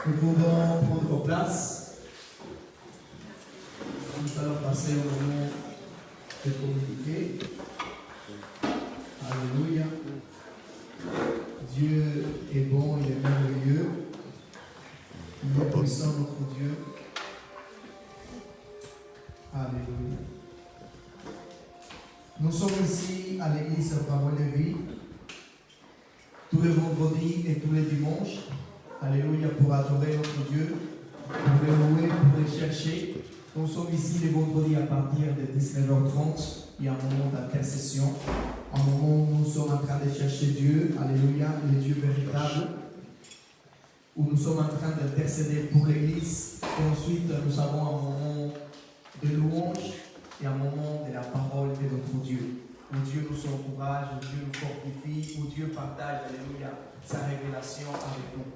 Nous pouvons prendre place. Nous allons passer au moment de communiquer. Alléluia. Dieu est bon, il est merveilleux. Il est puissant, notre Dieu. Alléluia. Nous sommes ici à l'église Parole de Vie, tous les vendredis et tous les dimanches. Alléluia, pour adorer notre Dieu, pour le louer, pour le chercher. Nous sommes ici les vendredis à partir de 19h30. Il y a un moment d'intercession, un moment où nous sommes en train de chercher Dieu. Alléluia, le Dieu véritable. Où nous sommes en train d'intercéder pour l'église. Et ensuite, nous avons un moment de louange et un moment de la parole de notre Dieu. Où Dieu nous encourage, où Dieu nous fortifie, où Dieu partage, alléluia, sa révélation avec nous.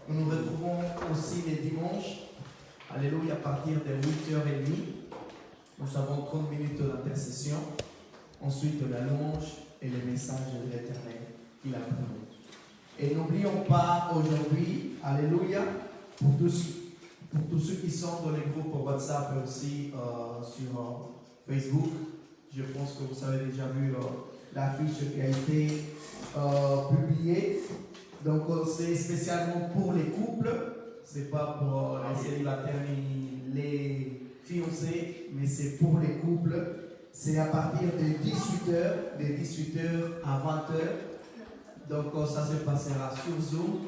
Nous nous retrouvons aussi les dimanches, alléluia, à partir de 8h30. Nous avons 30 minutes d'intercession. Ensuite, la louange et le message de l'Éternel qu'il a pour nous. Et n'oublions pas aujourd'hui, alléluia, pour tous ceux qui sont dans les groupes WhatsApp et aussi sur Facebook. Je pense que vous avez déjà vu l'affiche qui a été publiée. Donc c'est spécialement pour les couples, c'est pas pour les célibataires ni les fiancés, mais c'est pour les couples. C'est à partir de 18h, de 18h à 20h. Donc ça se passera sur Zoom.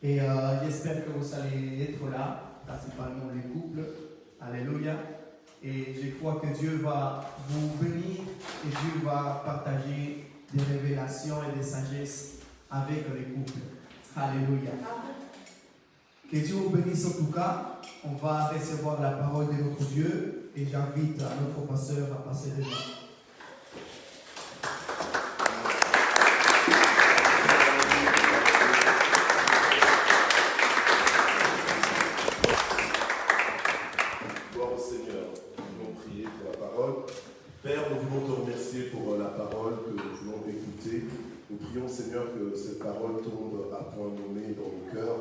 Et j'espère que vous allez être là, principalement les couples. Alléluia. Et je crois que Dieu va vous bénir et Dieu va partager des révélations et des sagesses avec les couples. Alléluia. Que Dieu vous bénisse en tout cas. On va recevoir la parole de notre Dieu et j'invite notre pasteur à passer devant. Nous prions, Seigneur, que cette parole tombe à point nommé dans le cœur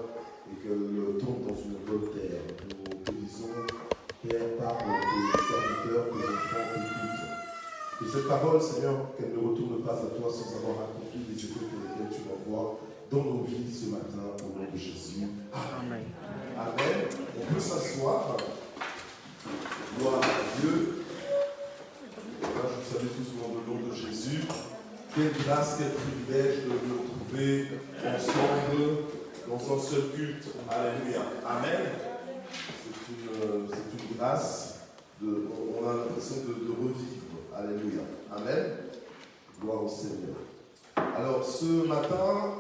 et qu'elle tombe dans une bonne terre. Nous te disons, Père, parle tes serviteurs, tes enfants, écoute. Que cette parole, Seigneur, qu'elle ne retourne pas à toi sans avoir accompli les effets pour lesquels tu m'envoies dans nos vies ce matin, au nom de Jésus. Amen. Amen. On peut s'asseoir. Gloire à Dieu. Là, je vous salue tous dans le nom de Jésus. Quelle grâce, quel privilège de nous retrouver ensemble dans un seul culte. Alléluia. Amen. C'est une grâce. On a l'impression de revivre. Alléluia. Amen. Gloire au Seigneur. Alors, ce matin,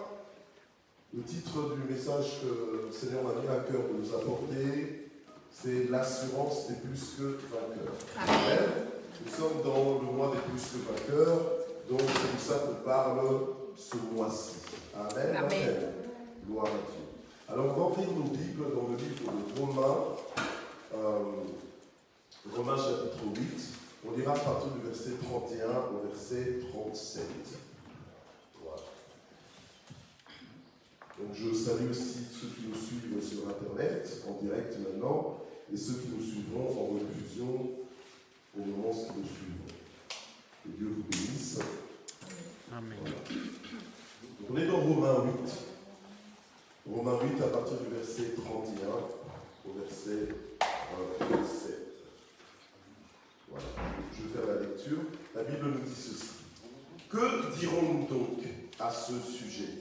le titre du message que le Seigneur m'a mis à cœur de nous apporter, c'est l'assurance des plus que vainqueurs. Amen. Nous sommes dans le mois des plus que vainqueurs. Donc c'est pour ça qu'on parle ce mois-ci. Amen. Amen. Amen. Gloire à Dieu. Alors on va ouvrir nos Bibles dans le livre de Romains, Romains chapitre 8. On lira à partir du verset 31 au verset 37. Voilà. Donc je salue aussi ceux qui nous suivent sur Internet, en direct maintenant, et ceux qui nous suivront en rediffusion au moment où nous suivons. Que Dieu vous bénisse. Amen. Voilà. Donc on est dans Romains 8. Romains 8 à partir du verset 31 au verset 7. Voilà. Je vais faire la lecture. La Bible nous dit ceci. Que dirons-nous donc à ce sujet?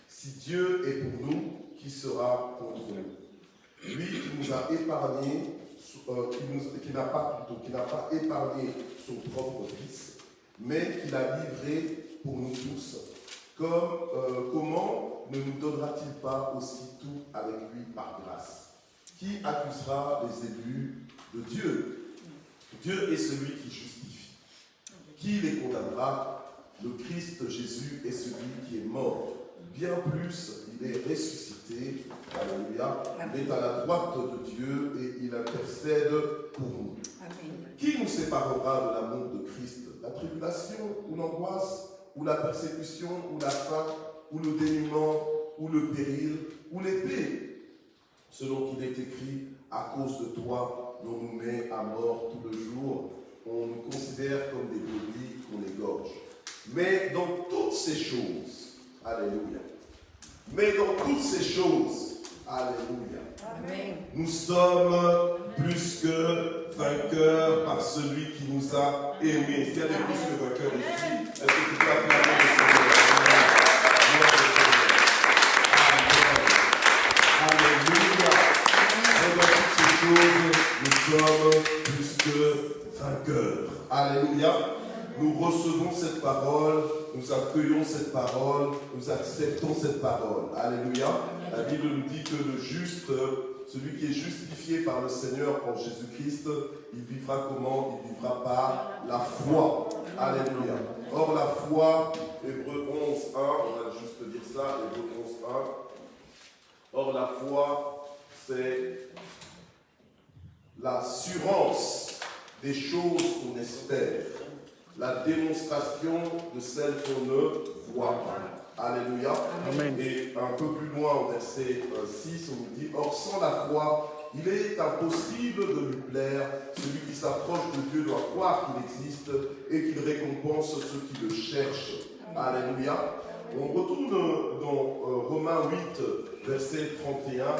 Si Dieu est pour nous, qui sera contre nous? Lui qui nous a épargné, qui n'a pas épargné son propre Fils, mais qui l'a livré pour nous tous. Comment ne nous donnera-t-il pas aussi tout avec lui par grâce? Qui accusera les élus de Dieu? Dieu est celui qui justifie. Qui les condamnera? Le Christ Jésus est celui qui est mort. Bien plus, il est ressuscité. Alléluia. Il est à la droite de Dieu et il intercède pour nous. Amen. Qui nous séparera de l'amour de Christ? La tribulation ou l'angoisse, ou la persécution, ou la faim, ou le dénuement, ou le péril, ou l'épée? selon qu'il est écrit, à cause de toi, l'on nous met à mort tout le jour, on nous considère comme des brebis qu'on égorge. Mais dans toutes ces choses, alléluia, mais dans toutes ces choses, alléluia, Amen. nous sommes plus que vainqueurs par celui qui nous a aimés. S'il y a des plus que vainqueurs ici, est-ce que tu peux acclamer le Seigneur? Alléluia. Et dans toutes ces choses, nous sommes plus que vainqueurs. Alléluia. Nous recevons cette parole, nous accueillons cette parole, nous acceptons cette parole. Alléluia. La Bible nous dit que le juste, celui qui est justifié par le Seigneur en Jésus-Christ, il vivra comment? Il vivra par la foi. Alléluia. Or la foi, Hébreux 11, 1, on va juste dire ça, Hébreux 11, 1. Or la foi, c'est l'assurance des choses qu'on espère, la démonstration de celles qu'on ne voit pas. Alléluia. Amen. Et un peu plus loin, au verset 6, on nous dit, or sans la foi, il est impossible de lui plaire. Celui qui s'approche de Dieu doit croire qu'il existe et qu'il récompense ceux qui le cherchent. Alléluia. On retourne dans Romains 8, verset 31,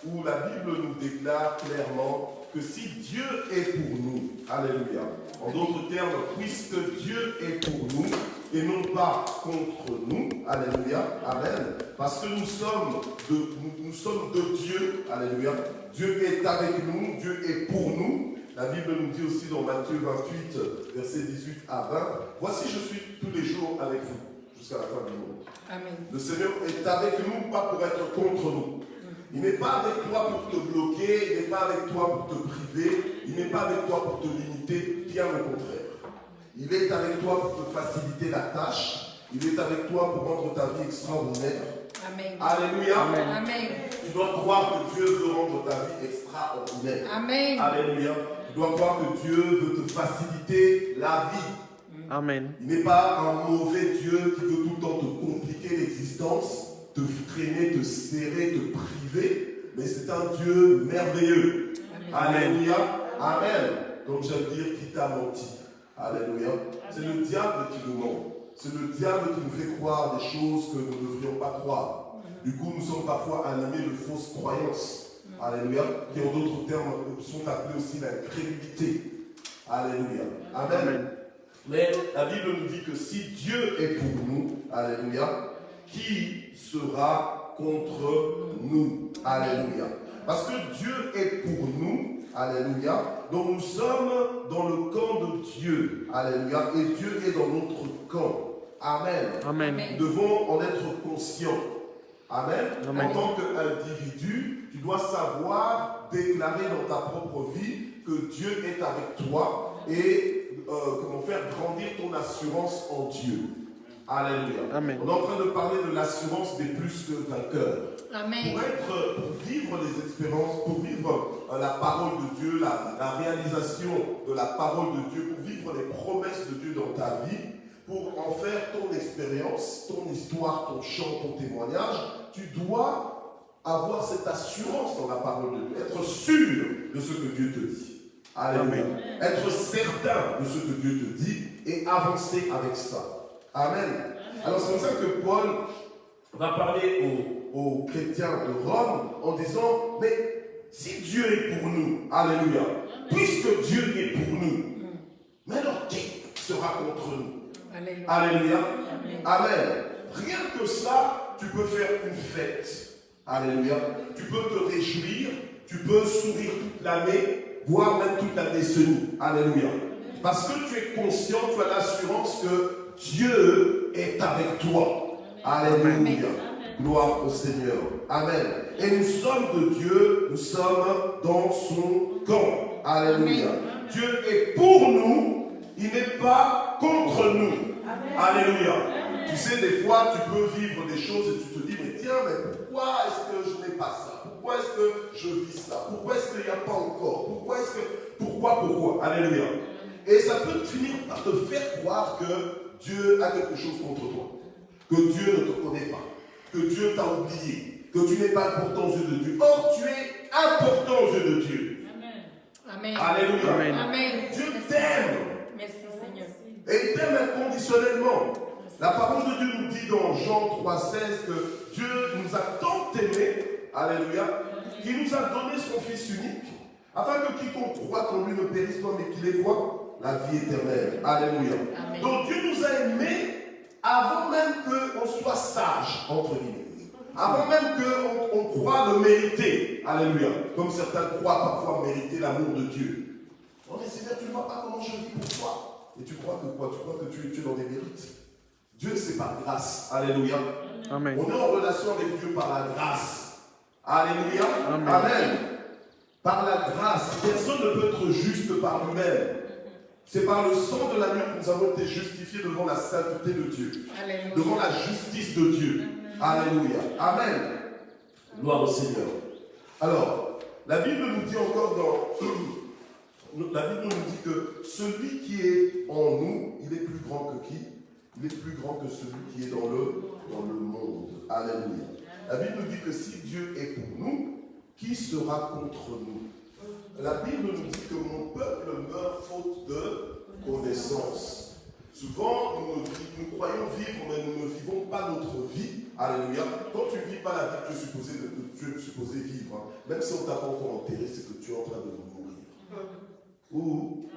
où la Bible nous déclare clairement que si Dieu est pour nous, alléluia, en d'autres termes, puisque Dieu est pour nous et non pas contre nous, alléluia, amen, parce que nous sommes de Dieu, alléluia, Dieu est avec nous, Dieu est pour nous. La Bible nous dit aussi dans Matthieu 28, versets 18 à 20, voici je suis tous les jours avec vous, jusqu'à la fin du monde. Amen. Le Seigneur est avec nous, pas pour être contre nous. Il n'est pas avec toi pour te bloquer, il n'est pas avec toi pour te priver, il n'est pas avec toi pour te limiter, bien au contraire. Il est avec toi pour te faciliter la tâche, il est avec toi pour rendre ta vie extraordinaire. Amen. Alléluia. Amen. Tu dois croire que Dieu veut rendre ta vie extraordinaire. Amen. Alléluia. Tu dois croire que Dieu veut te faciliter la vie. Amen. Il n'est pas un mauvais Dieu qui veut tout le temps te compliquer l'existence, te freiner, te serrer, te priver, mais c'est un Dieu merveilleux. Amen. Alléluia. Amen. Donc j'aime dire qui t'a menti. Alléluia. C'est le diable qui nous ment. C'est le diable qui nous fait croire des choses que nous ne devrions pas croire. Du coup, nous sommes parfois animés de fausses croyances. Alléluia. Qui en d'autres termes sont appelées aussi l'incrédulité. Alléluia. Amen. Mais la Bible nous dit que si Dieu est pour nous, alléluia, qui sera contre nous? Alléluia. Parce que Dieu est pour nous, alléluia, donc nous sommes dans le camp de Dieu, alléluia, et Dieu est dans notre camp. Amen. Amen. Nous devons en être conscients. Amen. Amen. En tant qu'individu, tu dois savoir déclarer dans ta propre vie que Dieu est avec toi et comment faire grandir ton assurance en Dieu. Alléluia. Amen. On est en train de parler de l'assurance des plus que vainqueurs. Amen. Pour vivre les expériences, pour vivre la parole de Dieu, la réalisation de la parole de Dieu, pour vivre les promesses de Dieu dans ta vie, pour en faire ton expérience, ton histoire, ton chant, ton témoignage, tu dois avoir cette assurance dans la parole de Dieu, être sûr de ce que Dieu te dit. Alléluia. Amen. Être certain de ce que Dieu te dit et avancer avec ça. Amen. Alors c'est comme ça que Paul va parler aux chrétiens de Rome en disant, mais si Dieu est pour nous, alléluia, puisque Dieu est pour nous, mais alors qui sera contre nous? Alléluia. Alléluia. Amen. Amen. Rien que ça, tu peux faire une fête. Alléluia. Tu peux te réjouir, tu peux sourire toute l'année, voire même toute la décennie. Alléluia. Parce que tu es conscient, tu as l'assurance que Dieu est avec toi. Alléluia. Amen. Gloire au Seigneur. Amen. Et nous sommes de Dieu, nous sommes dans son camp. Alléluia. Amen. Dieu est pour nous, il n'est pas contre nous. Alléluia. Tu sais, des fois, tu peux vivre des choses et tu te dis, mais tiens, mais pourquoi est-ce que je n'ai pas ça? Pourquoi est-ce que je vis ça? Pourquoi est-ce qu'il n'y a pas encore? Pourquoi? Alléluia. Et ça peut finir par te faire croire que Dieu a quelque chose contre toi. Que Dieu ne te connaît pas. Que Dieu t'a oublié. Que tu n'es pas important aux yeux de Dieu. Or, tu es important aux yeux de Dieu. Amen. Alléluia. Amen. Dieu t'aime. Merci Seigneur. Et il t'aime inconditionnellement. La parole de Dieu nous dit dans Jean 3,16 que Dieu nous a tant aimés, alléluia, qu'il nous a donné son Fils unique, afin que quiconque croit en lui ne périsse pas, mais qu'il ait quoi? La vie éternelle. Alléluia. Amen. Donc Dieu nous a aimés avant même qu'on soit sage, entre guillemets. Avant même qu'on croit le mériter. Alléluia. Comme certains croient parfois mériter l'amour de Dieu. Non mais Seigneur, tu ne vois pas comment je vis pour toi. Et tu crois que quoi? Tu crois que tu es dans des mérites. Dieu, c'est par grâce. Alléluia. Amen. On est en relation avec Dieu par la grâce. Alléluia. Amen. Amen. Par la grâce. Personne ne peut être juste par lui-même. C'est par le sang de l'agneau que nous avons été justifiés devant la sainteté de Dieu. Alléluia. Devant la justice de Dieu. Alléluia. Amen. Gloire au Seigneur. Alors, la Bible nous dit encore la Bible nous dit que celui qui est en nous, il est plus grand que qui? Il est plus grand que celui qui est dans le monde. Alléluia. La Bible nous dit que si Dieu est pour nous, qui sera contre nous? La Bible nous dit que mon peuple meurt faute de connaissance. Souvent, nous croyons vivre, mais nous ne vivons pas notre vie. Alléluia. Quand tu ne vis pas la vie que tu es supposé vivre, hein, même si on t'a pas encore enterré, c'est que tu es en train de mourir. Ouh.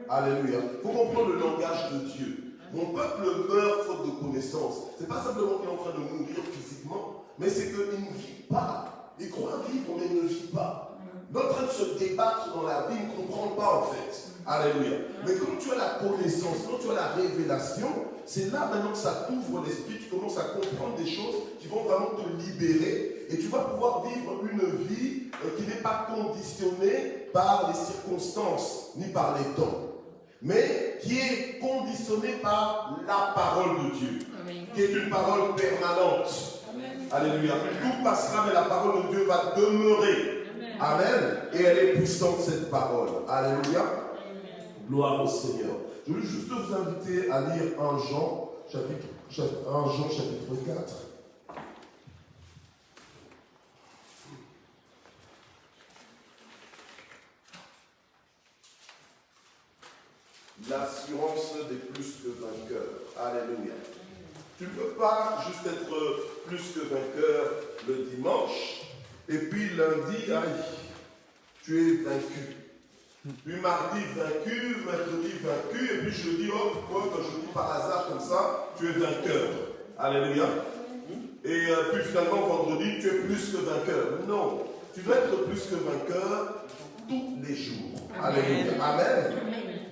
Alléluia. Il faut comprendre le langage de Dieu. Mon peuple meurt faute de connaissance. Ce n'est pas simplement qu'il est en train de mourir physiquement, mais c'est qu'il ne vit pas. Il croit vivre, mais il ne vit pas. Il est en train de se débattre dans la vie, il ne comprend pas en fait. Alléluia. Mais quand tu as la connaissance, quand tu as la révélation, c'est là maintenant que ça t'ouvre l'esprit, tu commences à comprendre des choses qui vont vraiment te libérer et tu vas pouvoir vivre une vie qui n'est pas conditionnée par les circonstances ni par les temps, mais qui est conditionnée par la parole de Dieu, qui est une parole permanente. Alléluia. Tout passera, mais la parole de Dieu va demeurer. Amen. Et elle est puissante, cette parole. Alléluia. Gloire au Seigneur. Je veux juste vous inviter à lire 1 Jean, chapitre 4. L'assurance des plus que vainqueurs. Alléluia. Tu ne peux pas juste être plus que vainqueur le dimanche, et puis lundi, aïe, tu es vaincu. Puis mardi vaincu, mercredi vaincu, et puis jeudi, oh, pourquoi quand je dis par hasard comme ça, tu es vainqueur. Alléluia. Et puis finalement, vendredi, tu es plus que vainqueur. Non, tu dois être plus que vainqueur tous les jours. Alléluia. Amen.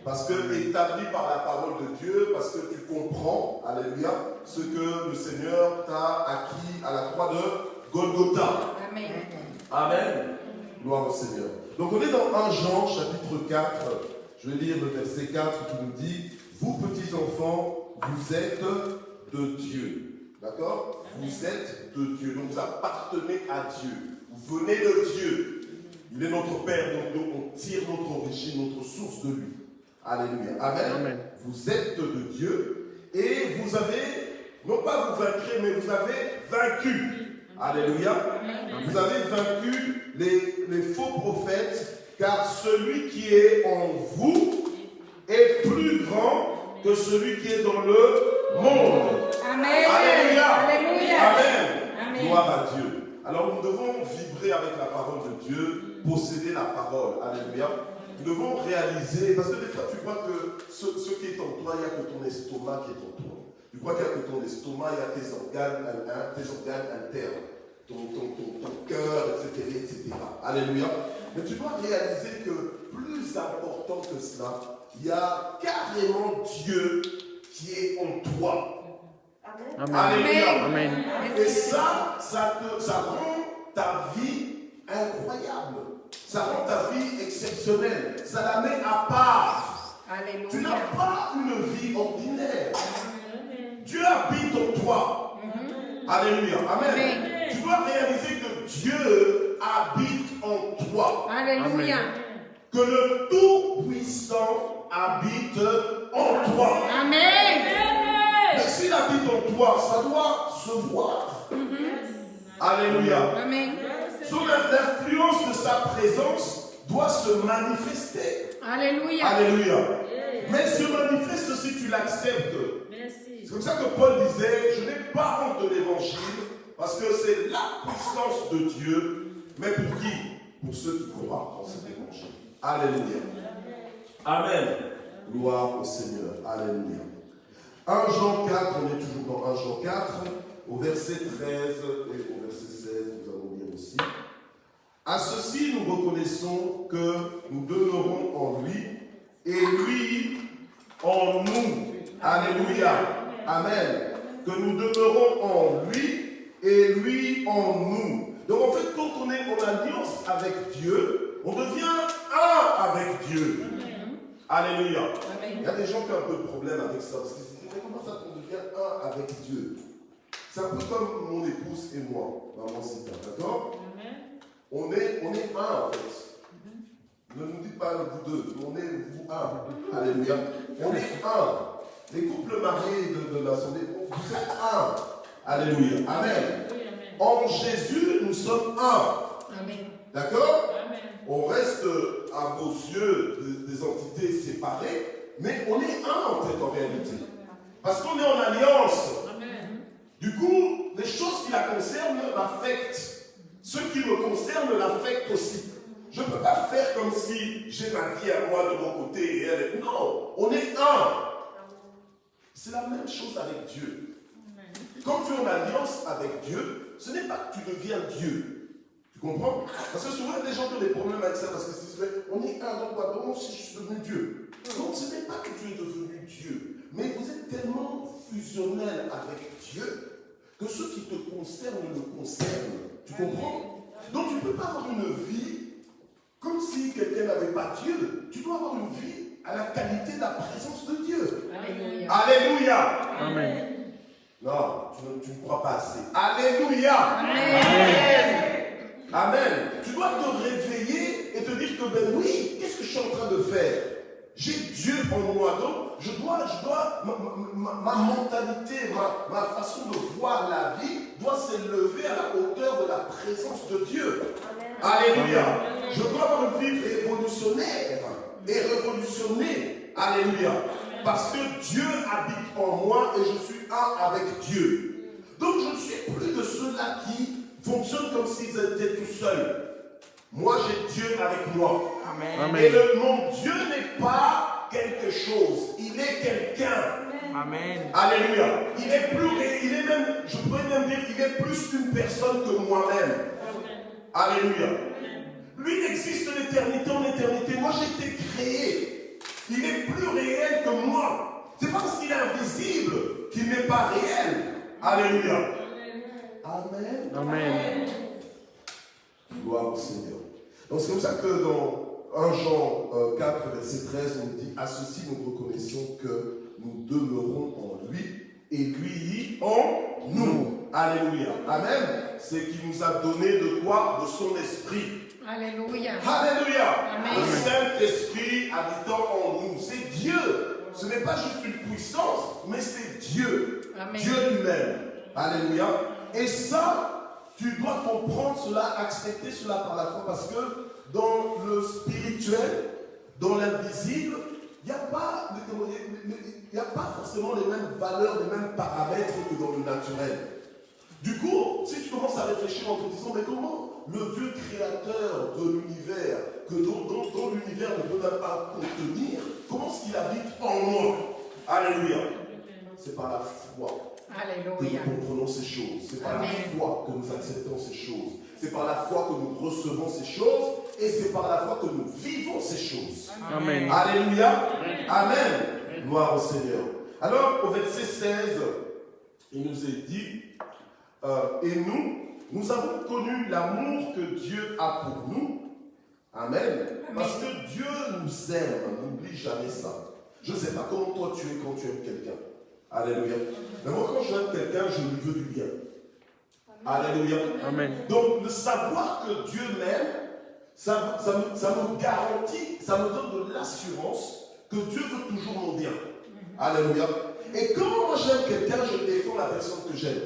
Parce que établi par la parole de Dieu, parce que tu comprends, alléluia, ce que le Seigneur t'a acquis à la croix de Golgotha. Amen. Amen. Gloire au Seigneur. Donc on est dans 1 Jean, chapitre 4. Je vais lire le verset 4 qui nous dit « Vous, petits enfants, vous êtes de Dieu. » D'accord? Vous êtes de Dieu. Donc vous appartenez à Dieu. Vous venez de Dieu. Il est notre Père, donc on tire notre origine, notre source de lui. Alléluia. Amen. Amen. Vous êtes de Dieu et vous avez, non pas vous vaincrez, mais vous avez vaincu. Alléluia. Amen. Vous avez vaincu les faux prophètes, car celui qui est en vous est plus grand que celui qui est dans le monde. Amen. Alléluia. Alléluia. Amen. Amen. Gloire à Dieu. Alors nous devons vibrer avec la parole de Dieu, posséder la parole. Alléluia. Nous devons réaliser, parce que des fois tu crois que ce qui est en toi, il n'y a que ton estomac qui est en toi. Tu crois qu'il n'y a que ton estomac, il y a tes organes internes, ton cœur, etc. Alléluia. Mais tu dois réaliser que plus important que cela, il y a carrément Dieu qui est en toi. Amen. Alléluia. Amen. Et ça rend ta vie incroyable. Ça rend ta vie exceptionnelle. Ça la met à part. Alléluia. Tu n'as pas une vie ordinaire. Dieu habite en toi. Alléluia. Amen. Amen. Tu dois réaliser que Dieu habite en toi. Alléluia. Que le Tout-Puissant habite en toi. Amen. Mais s'il habite en toi, ça doit se voir. Alléluia. Amen. L'influence de sa présence doit se manifester. Alléluia. Alléluia. Mais se manifeste si tu l'acceptes. Merci. C'est comme ça que Paul disait, je n'ai pas honte de l'évangile, parce que c'est la puissance de Dieu. Mais pour qui? Pour ceux qui croient en cet évangile. Alléluia. Amen. Gloire au Seigneur. Alléluia. 1 Jean 4, on est toujours dans 1 Jean 4, au verset 13 et au verset 16, nous allons lire aussi. À ceci, nous reconnaissons que nous demeurons en lui et lui en nous. Alléluia. Amen. Que nous demeurons en lui et lui en nous. Donc en fait, quand on est en alliance avec Dieu, on devient un avec Dieu. Alléluia. Il y a des gens qui ont un peu de problème avec ça. Parce qu'ils se disent, mais comment ça qu'on devient un avec Dieu? C'est un peu comme mon épouse et moi, maman Sita, d'accord? On est un en fait. Ne nous dites pas vous deux, on est vous un. Alléluia. On est un. Les couples mariés de l'Assemblée, vous êtes un. Alléluia. Amen. En Jésus, nous sommes un. Amen. D'accord? On reste à vos yeux des entités séparées, mais on est un en fait en réalité. Parce qu'on est en alliance. Du coup, les choses qui la concernent m'affectent. Ce qui me concerne l'affecte aussi. Je ne peux pas faire comme si j'ai ma vie à moi de mon côté et elle. Non, on est un. C'est la même chose avec Dieu. Quand tu es en alliance avec Dieu, ce n'est pas que tu deviens Dieu. Tu comprends? Parce que souvent, il y a des gens qui ont des problèmes avec ça, parce que si on est un, donc quoi? Donc, si je suis devenu Dieu. Donc, ce n'est pas que tu es devenu Dieu, mais vous êtes tellement fusionnel avec Dieu que ce qui te concerne le concerne. Tu comprends? Donc, tu ne peux pas avoir une vie comme si quelqu'un n'avait pas Dieu. Tu dois avoir une vie à la qualité de la présence de Dieu. Alléluia. Alléluia. Amen. Non, tu ne crois pas assez. Alléluia. Amen. Amen. Tu dois te réveiller et te dire que ben oui, qu'est-ce que je suis en train de faire? J'ai Dieu en moi, donc je dois ma mentalité, ma façon de voir la vie doit s'élever à la hauteur de la présence de Dieu. Alléluia. Je dois avoir une vie révolutionnaire et révolutionnée. Alléluia. Parce que Dieu habite en moi et je suis un avec Dieu. Donc je ne suis plus de ceux-là qui fonctionnent comme s'ils étaient tout seuls. Moi j'ai Dieu avec moi. Amen. Et mon Dieu n'est pas quelque chose, il est quelqu'un. Amen. Alléluia. Il est même, je pourrais même dire, il est plus qu'une personne que moi-même. Alléluia. Lui, il existe l'éternité en éternité. Moi, j'ai été créé. Il est plus réel que moi. C'est pas parce qu'il est invisible qu'il n'est pas réel. Alléluia. Amen. Amen. Gloire au Seigneur. Donc, c'est comme ça que dans 1 Jean 4, verset 13, on dit, à ceci nous reconnaissons que nous demeurons en lui et lui en nous. Alléluia. Amen. C'est qu'il nous a donné de quoi? De son esprit. Alléluia. Alléluia. Amen. Le Saint-Esprit habitant en nous. C'est Dieu. Ce n'est pas juste une puissance, mais c'est Dieu. Amen. Dieu lui-même. Alléluia. Et ça, tu dois comprendre cela, accepter cela par la foi, parce que dans le spirituel, dans l'invisible, il n'y a pas forcément les mêmes valeurs, les mêmes paramètres que dans le naturel. Du coup, si tu commences à réfléchir en te disant, mais comment le Dieu créateur de l'univers, dont l'univers ne peut même pas contenir, comment est-ce qu'il habite en moi? Alléluia. C'est par la foi que Alléluia. nous comprenons ces choses. C'est par Amen. la foi que nous acceptons ces choses. C'est par la foi que nous recevons ces choses. Et c'est par la foi que nous vivons ces choses. Amen. Alléluia. Amen. Gloire au Seigneur. Alors, au verset 16, il nous est dit, et nous avons connu l'amour que Dieu a pour nous. Amen. Parce que Dieu nous aime. N'oublie jamais ça. Je ne sais pas comment toi tu es quand tu aimes quelqu'un. Alléluia. Mais moi, quand j'aime quelqu'un, je lui veux du bien. Alléluia. Amen. Donc, le savoir que Dieu m'aime, ça me garantit, ça me donne de l'assurance que Dieu veut toujours mon bien. Alléluia. Et quand moi j'aime quelqu'un, je défends la personne que j'aime.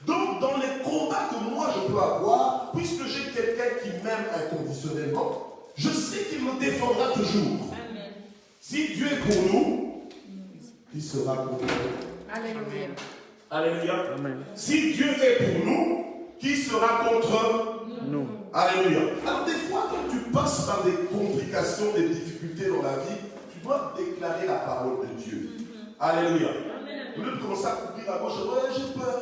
Donc, dans les combats que moi je peux avoir, puisque j'ai quelqu'un qui m'aime inconditionnellement, je sais qu'il me défendra toujours. Amen. Si Dieu est pour nous, qui sera contre nous? Alléluia. Alléluia. Amen. Si Dieu est pour nous, qui sera contre Nous. Alléluia. Alors des fois, quand tu passes par des complications, des difficultés dans la vie, tu dois déclarer la parole de Dieu. Alléluia. Au lieu de commencer à courir à gauche, ouais, j'ai peur,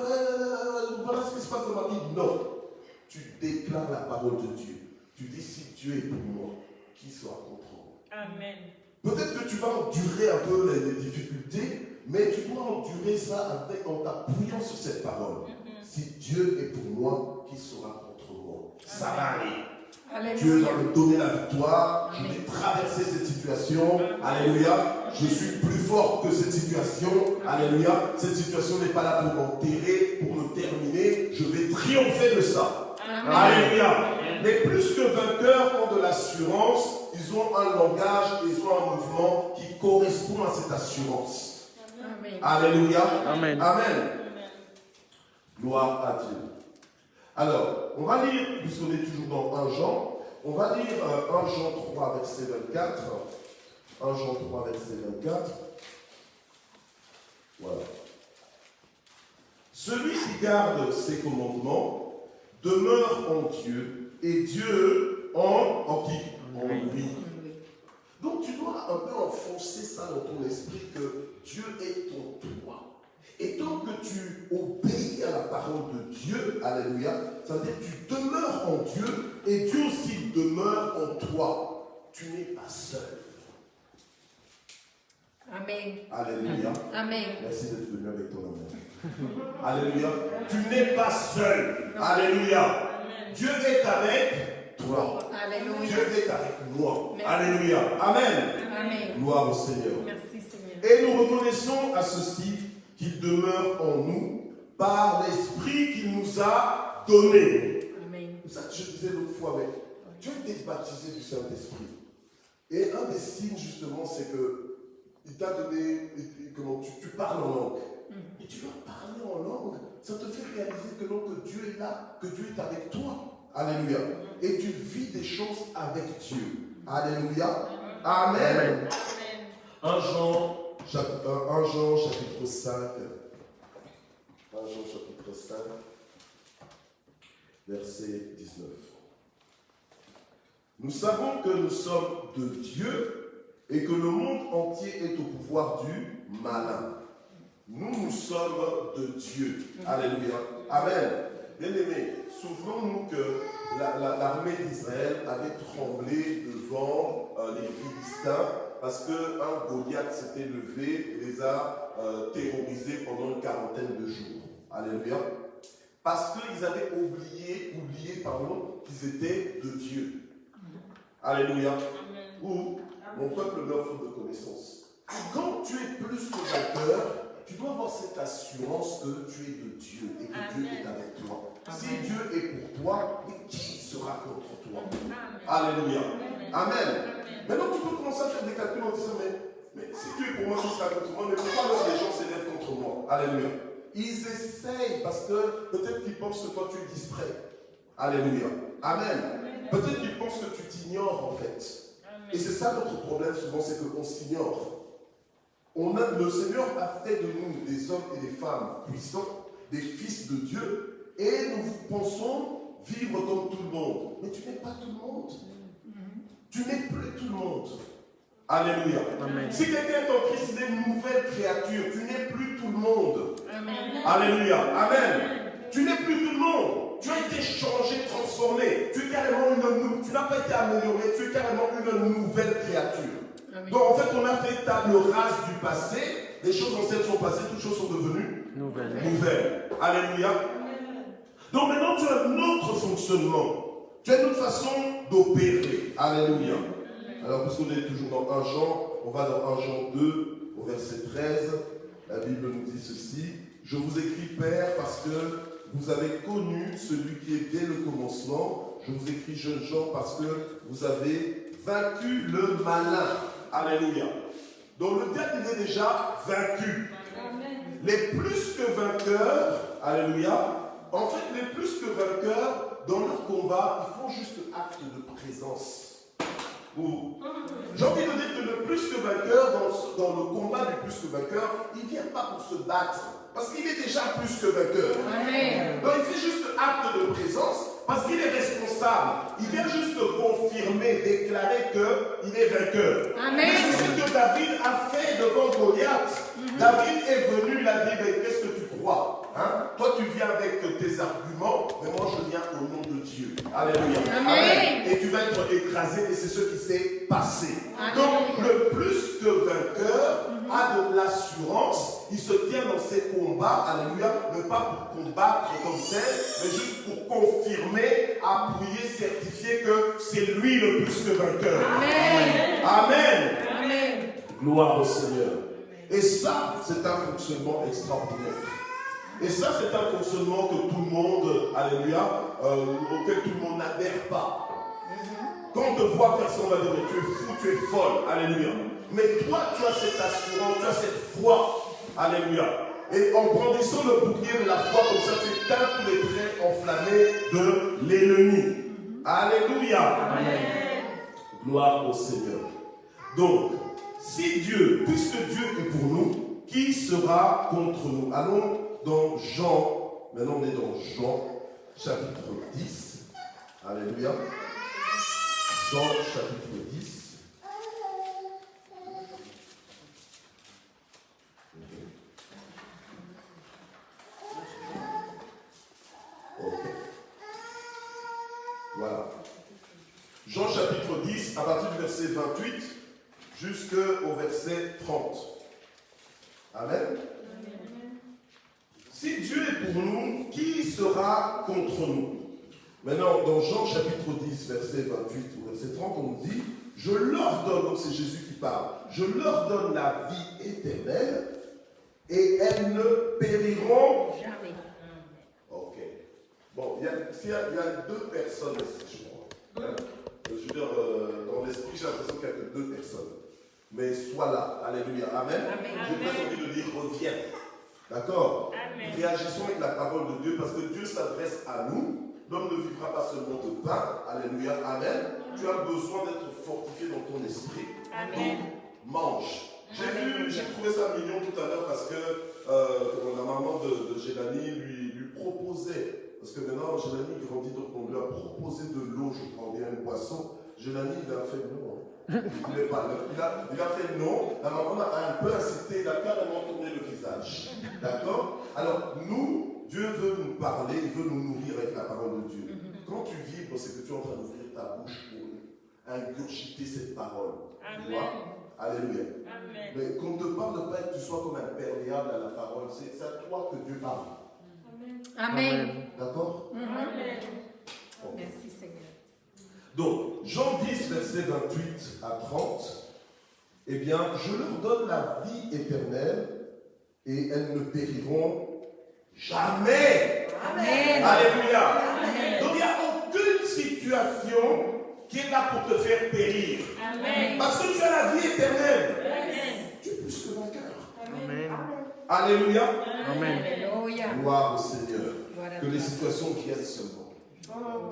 voilà ce qui se passe dans ma vie. Non. Tu déclares la parole de Dieu. Tu dis, si Dieu est pour moi, qui sera contre moi? Amen. Peut-être que tu vas endurer un peu les difficultés, mais tu dois endurer ça en t'appuyant sur cette parole. Si Dieu est pour moi, qui sera contre moi? Ça va aller. Dieu va me donner la victoire. Je vais traverser cette situation. Alléluia. Je suis plus fort que cette situation. Alléluia. Cette situation n'est pas là pour m'enterrer, pour me terminer. Je vais triompher de ça. Alléluia. Mais plus que vainqueurs ont de l'assurance, ils ont un langage, ils ont un mouvement qui correspond à cette assurance. Amen. Alléluia. Amen. Amen. Gloire à Dieu. Alors, on va lire, puisqu'on est toujours dans 1 Jean, on va lire 1 Jean 3, verset 24. 1 Jean 3, verset 24. Voilà. Celui qui garde ses commandements demeure en Dieu, et Dieu en qui? En lui. Donc tu dois un peu enfoncer ça dans ton esprit que Dieu est ton toi. Et tant que tu obéis à la parole de Dieu, alléluia, ça veut dire que tu demeures en Dieu et Dieu aussi demeure en toi. Tu n'es pas seul. Amen. Alléluia. Amen. Merci d'être venu avec ton amour. Alléluia. Tu n'es pas seul. Alléluia. Dieu est avec toi. Alléluia. Dieu est avec moi. Merci. Alléluia. Amen. Amen. Gloire au Seigneur. Merci Seigneur. Et nous reconnaissons à ceci qu'il demeure en nous par l'Esprit qu'il nous a donné. Amen. C'est ça que je disais l'autre fois, mais tu as été baptisé du Saint-Esprit. Et un des signes, justement, c'est que il t'a donné, comment tu parles en langue. Et tu vas parler en langue, ça te fait réaliser que non, que Dieu est là, que Dieu est avec toi. Alléluia. Et tu vis des choses avec Dieu. Alléluia. Amen. 1 Jean, chapitre 5. 1 Jean, chapitre 5, verset 19. Nous savons que nous sommes de Dieu et que le monde entier est au pouvoir du malin. Nous sommes de Dieu. Alléluia. Amen. Bien-aimés, souvenons-nous que l'armée d'Israël avait tremblé devant les Philistins parce qu'un Goliath s'était levé et les a terrorisés pendant une quarantaine de jours. Alléluia. Parce qu'ils avaient oublié qu'ils étaient de Dieu. Alléluia. Ou mon peuple meurt faute de connaissance. Quand tu es plus que vainqueur, tu dois avoir cette assurance que tu es de Dieu et que Dieu est avec toi. Si Dieu est pour toi, mais qui sera contre toi? Alléluia. Amen. Maintenant, tu peux commencer à faire des calculs en disant, mais si Dieu est pour moi, qui sera contre moi? Mais pourquoi alors les gens s'élèvent contre moi? Alléluia. Ils essayent parce que peut-être qu'ils pensent que toi tu es distrait. Alléluia. Amen. Peut-être qu'ils pensent que tu t'ignores en fait. Et c'est ça notre problème souvent, c'est qu'on s'ignore. Le Seigneur a fait de nous des hommes et des femmes puissants, des fils de Dieu, et nous pensons vivre comme tout le monde. Mais tu n'es pas tout le monde. Tu n'es plus tout le monde. Alléluia. Amen. Si quelqu'un est en Christ, il est une nouvelle créature. Tu n'es plus tout le monde. Amen. Alléluia. Amen. Tu n'es plus tout le monde. Tu as été changé, transformé. Tu n'as pas été amélioré. Tu es carrément une nouvelle créature. Amen. Donc en fait, on a fait table rase du passé. Les choses anciennes sont passées. Toutes choses sont devenues nouvelles. Alléluia. Donc maintenant, tu as un autre fonctionnement. Tu as une autre façon d'opérer. Alléluia. Alors, puisqu'on est toujours dans 1 Jean, on va dans 1 Jean 2, au verset 13. La Bible nous dit ceci. Je vous écris, Père, parce que vous avez connu celui qui est dès le commencement. Je vous écris, jeunes gens, parce que vous avez vaincu le malin. Alléluia. Donc le diable, il est déjà vaincu. Les plus que vainqueurs, alléluia, En fait, les plus que vainqueurs, dans leur combat, ils font juste acte de présence. J'ai envie de dire que le plus que vainqueur, dans le combat du plus que vainqueur, il ne vient pas pour se battre. Parce qu'il est déjà plus que vainqueur. Amen. Donc il fait juste acte de présence parce qu'il est responsable. Il vient juste confirmer, déclarer qu'il est vainqueur. Amen. Mais c'est ce que David a fait devant Goliath. David est venu, il a dit, mais qu'est-ce que tu crois? Toi tu viens avec tes arguments, mais moi je viens au nom de Dieu. Alléluia. Amen. Et tu vas être écrasé et c'est ce qui s'est passé. Amen. Donc le plus que vainqueur a de l'assurance, il se tient dans ses combats, alléluia, ne pas pour combattre comme tel, mais juste pour confirmer, appuyer, certifier que c'est lui le plus que vainqueur. Amen. Amen. Amen. Gloire au Seigneur. Et ça, c'est un fonctionnement extraordinaire. Et ça, c'est un fonctionnement que tout le monde, alléluia, auquel tout le monde n'adhère pas. Quand on te voit faire ça, on va dire, mais tu es fou, tu es folle, alléluia. Mais toi, tu as cette assurance, tu as cette foi, alléluia. Et en brandissant le bouclier de la foi, comme ça, tu éteins tous les traits enflammés de l'ennemi. Alléluia. Amen. Gloire au Seigneur. Donc, si Dieu, puisque Dieu est pour nous, qui sera contre nous? Allons dans Jean, maintenant on est dans Jean, chapitre 10. Alléluia. Jean, chapitre 10. Ok. Voilà. Jean, chapitre 10, à partir du verset 28 jusqu'au verset 30. Amen. Si Dieu est pour nous, qui sera contre nous? Maintenant, dans Jean chapitre 10, verset 28 ou verset 30, on nous dit, je leur donne, donc c'est Jésus qui parle, je leur donne la vie éternelle et elles ne périront Jamais. Ok. Bon, il y a deux personnes ici, je crois. Je veux dire, dans l'esprit, j'ai l'impression qu'il n'y a que deux personnes. Mais sois là. Alléluia. Amen. J'ai pas envie de dire reviens. D'accord? Réagissons avec la parole de Dieu parce que Dieu s'adresse à nous. L'homme ne vivra pas seulement de pain. Alléluia. Amen. Tu as besoin d'être fortifié dans ton esprit. Amen. Donc, mange. J'ai trouvé ça mignon tout à l'heure parce que la maman de Gélanie lui proposait. Parce que maintenant, Gélanie grandit, donc on lui a proposé de l'eau, je crois, bien une boisson. Gélanie, il a fait non. Il ne voulait pas. Il a fait non. La maman a un peu insisté, il a carrément tourné le visage. D'accord? Alors, nous, Dieu veut nous parler, il veut nous nourrir avec la parole de Dieu. Quand tu vibres, c'est que tu es en train d'ouvrir ta bouche pour ingurgiter cette parole. Tu vois? Alléluia. Amen. Mais qu'on ne te parle pas et que tu sois comme imperméable à la parole, c'est à toi que Dieu parle. Amen. D'accord? Amen. Bon. Merci Seigneur. Donc, Jean 10, verset 28 à 30, eh bien, je leur donne la vie éternelle et elles ne périront jamais. Amen. Alléluia. Amen. Donc, il n'y a aucune situation qui est là pour te faire périr. Amen. Parce que tu as la vie éternelle. Amen. Tu es plus que vainqueur. Amen. Alléluia. Amen. Alléluia. Gloire au Seigneur. Gloire à Que les toi. situations viennent seulement.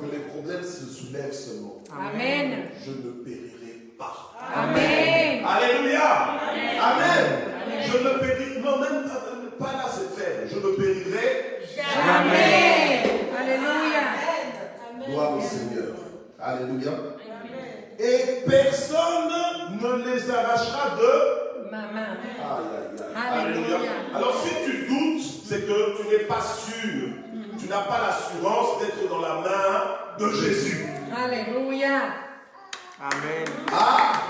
Que les problèmes se soulèvent seulement. Amen. Je ne périrai pas. Amen. Alléluia. Amen. Amen. Je ne périrai. Non, même pas là, c'est faible. Je ne périrai Jamais. Alléluia. Gloire au Seigneur. Alléluia. Et personne ne les arrachera de. Maman. Aïe, aïe, aïe. Alléluia. Alors si tu doutes, c'est que tu n'es pas sûr. Tu n'as pas l'assurance d'être dans la main de Jésus. Alléluia. Amen. Ah.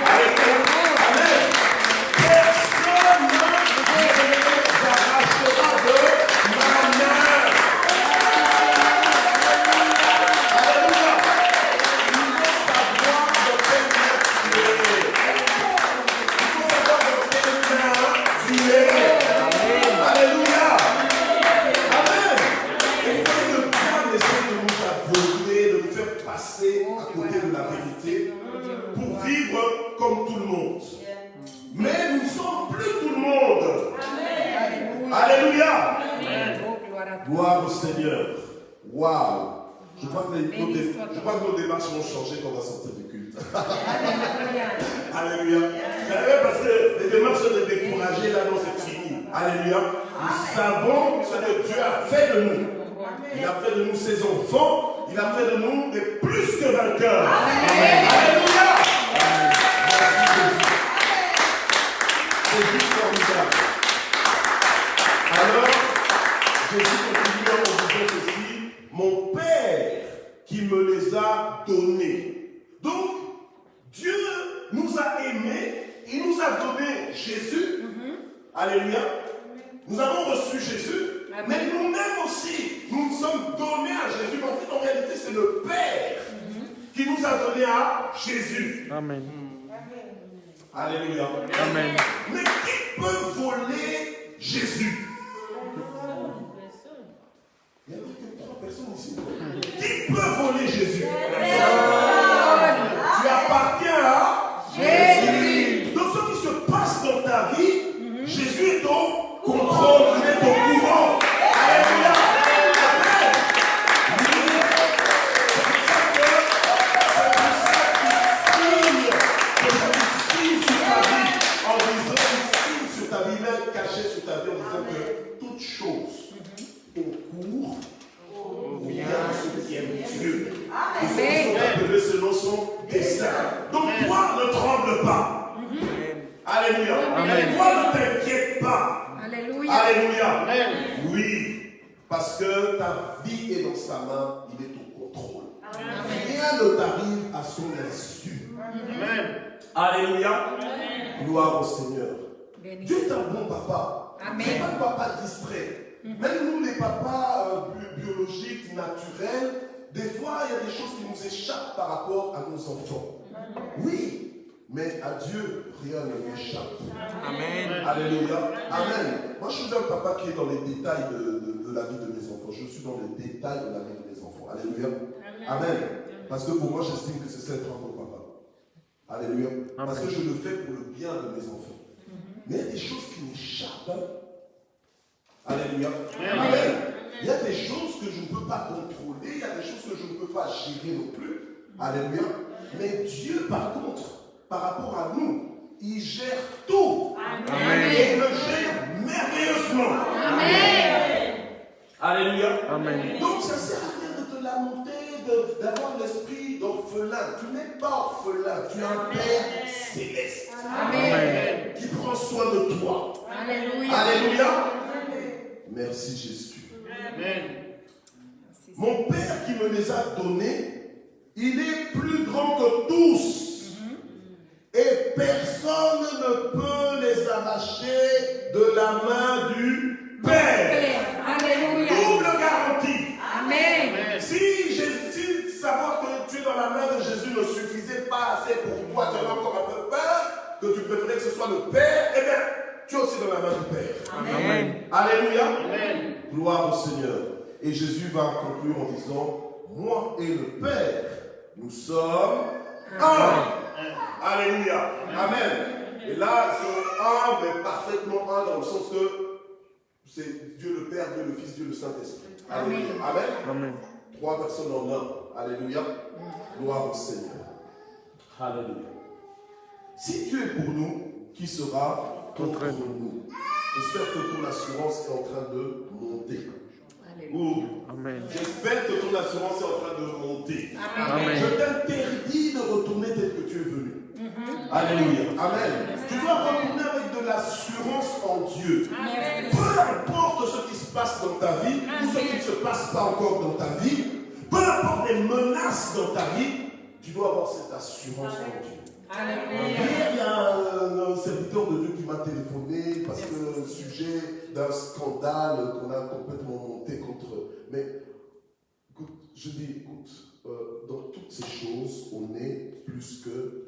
Alléluia. Amen. Personne ne les arrachera de ma main. Alléluia. Il faut savoir dans quelle main tu es. Il faut savoir dans quelle main tu es. Alléluia. Amen. Et que le diable essaie de nous aveugler, de nous faire passer à côté de la vérité pour vivre comme tout le monde. Mais nous ne sommes plus tout le monde. Alléluia. Alléluia. Oh, gloire à Gloire au Seigneur. Waouh. Je crois que Béni soit ton nos démarches vont changer quand on va sortir du culte. Alléluia. Alléluia. Vous savez, parce que les démarches de décourager, là, non, c'est fini. Alléluia. Nous savons ce que Dieu a fait de nous. Il a fait de nous ses enfants. Il a fait de nous des plus que vainqueurs. Alléluia. C'est juste formidable. Alors, Jésus continue en disant ceci, mon Père qui me les a donnés. Donc, Dieu nous a aimés, il nous a donné Jésus. Alléluia. Nous avons reçu Jésus, mais nous-mêmes aussi, nous nous sommes donnés à Jésus. En fait, en réalité, c'est le Père qui nous a donné à Jésus. Amen. Alléluia. Amen. Mais qui peut voler Jésus? Il n'y a que 3 personnes ici. Qui peut voler Jésus? Tu appartiens à Jésus. Donc ce qui se passe dans ta vie, Jésus est au contrôle, il est au courant. Alléluia. Amen. C'est pour ça qu'il signe sur ta vie, en disant qu'il signe sur ta vie, même caché sur ta vie, en disant que toute chose concourt au bien de ceux qui aiment Dieu. Et ceux qui sont appelés selon son dessein. Donc toi, ne tremble pas. Alléluia. Toi, ne t'inquiète pas. Alléluia. Alléluia. Oui, parce que ta vie est dans sa main, il est au contrôle. Rien ne t'arrive à son insu. Alléluia. Gloire au Seigneur. Dieu est un bon papa. Amen. C'est pas un papa distrait. Même nous, les papas biologiques, naturels, des fois, il y a des choses qui nous échappent par rapport à nos enfants. Oui, mais à Dieu, rien ne m'échappe. Amen. Alléluia. Amen. Moi, je suis un papa qui est dans les détails de la vie de mes enfants. Je suis dans les détails de la vie de mes enfants. Alléluia. Amen. Parce que pour moi, j'estime que c'est ça être un bon papa. Alléluia. Parce que je le fais pour le bien de mes enfants. Mais il y a des choses qui m'échappent. Alléluia. Amen. Il y a des choses que je ne peux pas contrôler, il y a des choses que je ne peux pas gérer non plus. Alléluia. Mais Dieu, par contre, par rapport à nous, il gère tout. Amen. Et il le gère merveilleusement. Amen. Alléluia. Amen. Donc ça sert à rien de te lamenter, d'avoir l'esprit d'orphelin. Tu n'es pas orphelin, tu as un Père céleste. Amen. Qui prend soin de toi. Alléluia. Alléluia. Merci Jésus. Amen. Mon Père qui me les a donnés, il est plus grand que tous. Et personne ne peut les arracher de la main du Père. Alléluia. Double garantie. Amen. Si savoir que tu es dans la main de Jésus ne suffisait pas assez pour toi, tu avais encore un peu peur, que tu préférais que ce soit le Père, eh bien, tu es aussi dans la main du Père. Amen. Alléluia. Amen. Gloire au Seigneur. Et Jésus va conclure en disant, moi et le Père, nous sommes un. Alléluia. Amen. Et là, c'est un, mais parfaitement un, dans le sens que c'est Dieu le Père, Dieu le Fils, Dieu le Saint-Esprit. Alléluia. Amen. Amen. 3 personnes en un. Alléluia. Gloire au Seigneur. Alléluia. Si Dieu est pour nous, qui sera contre nous? J'espère que ton assurance est en train de monter. Amen. J'espère que ton assurance est en train de monter. Amen. Je t'interdis de retourner tel que tu es venu. Alléluia. Amen. Tu dois retourner avec de l'assurance en Dieu. Peu importe ce qui se passe dans ta vie ou ce qui ne se passe pas encore dans ta vie, peu importe les menaces dans ta vie, tu dois avoir cette assurance en Dieu. Hier, il y a un serviteur de Dieu qui m'a téléphoné parce que le sujet d'un scandale qu'on a complètement monté contre eux. Mais écoute, je dis, écoute, dans toutes ces choses, on est plus que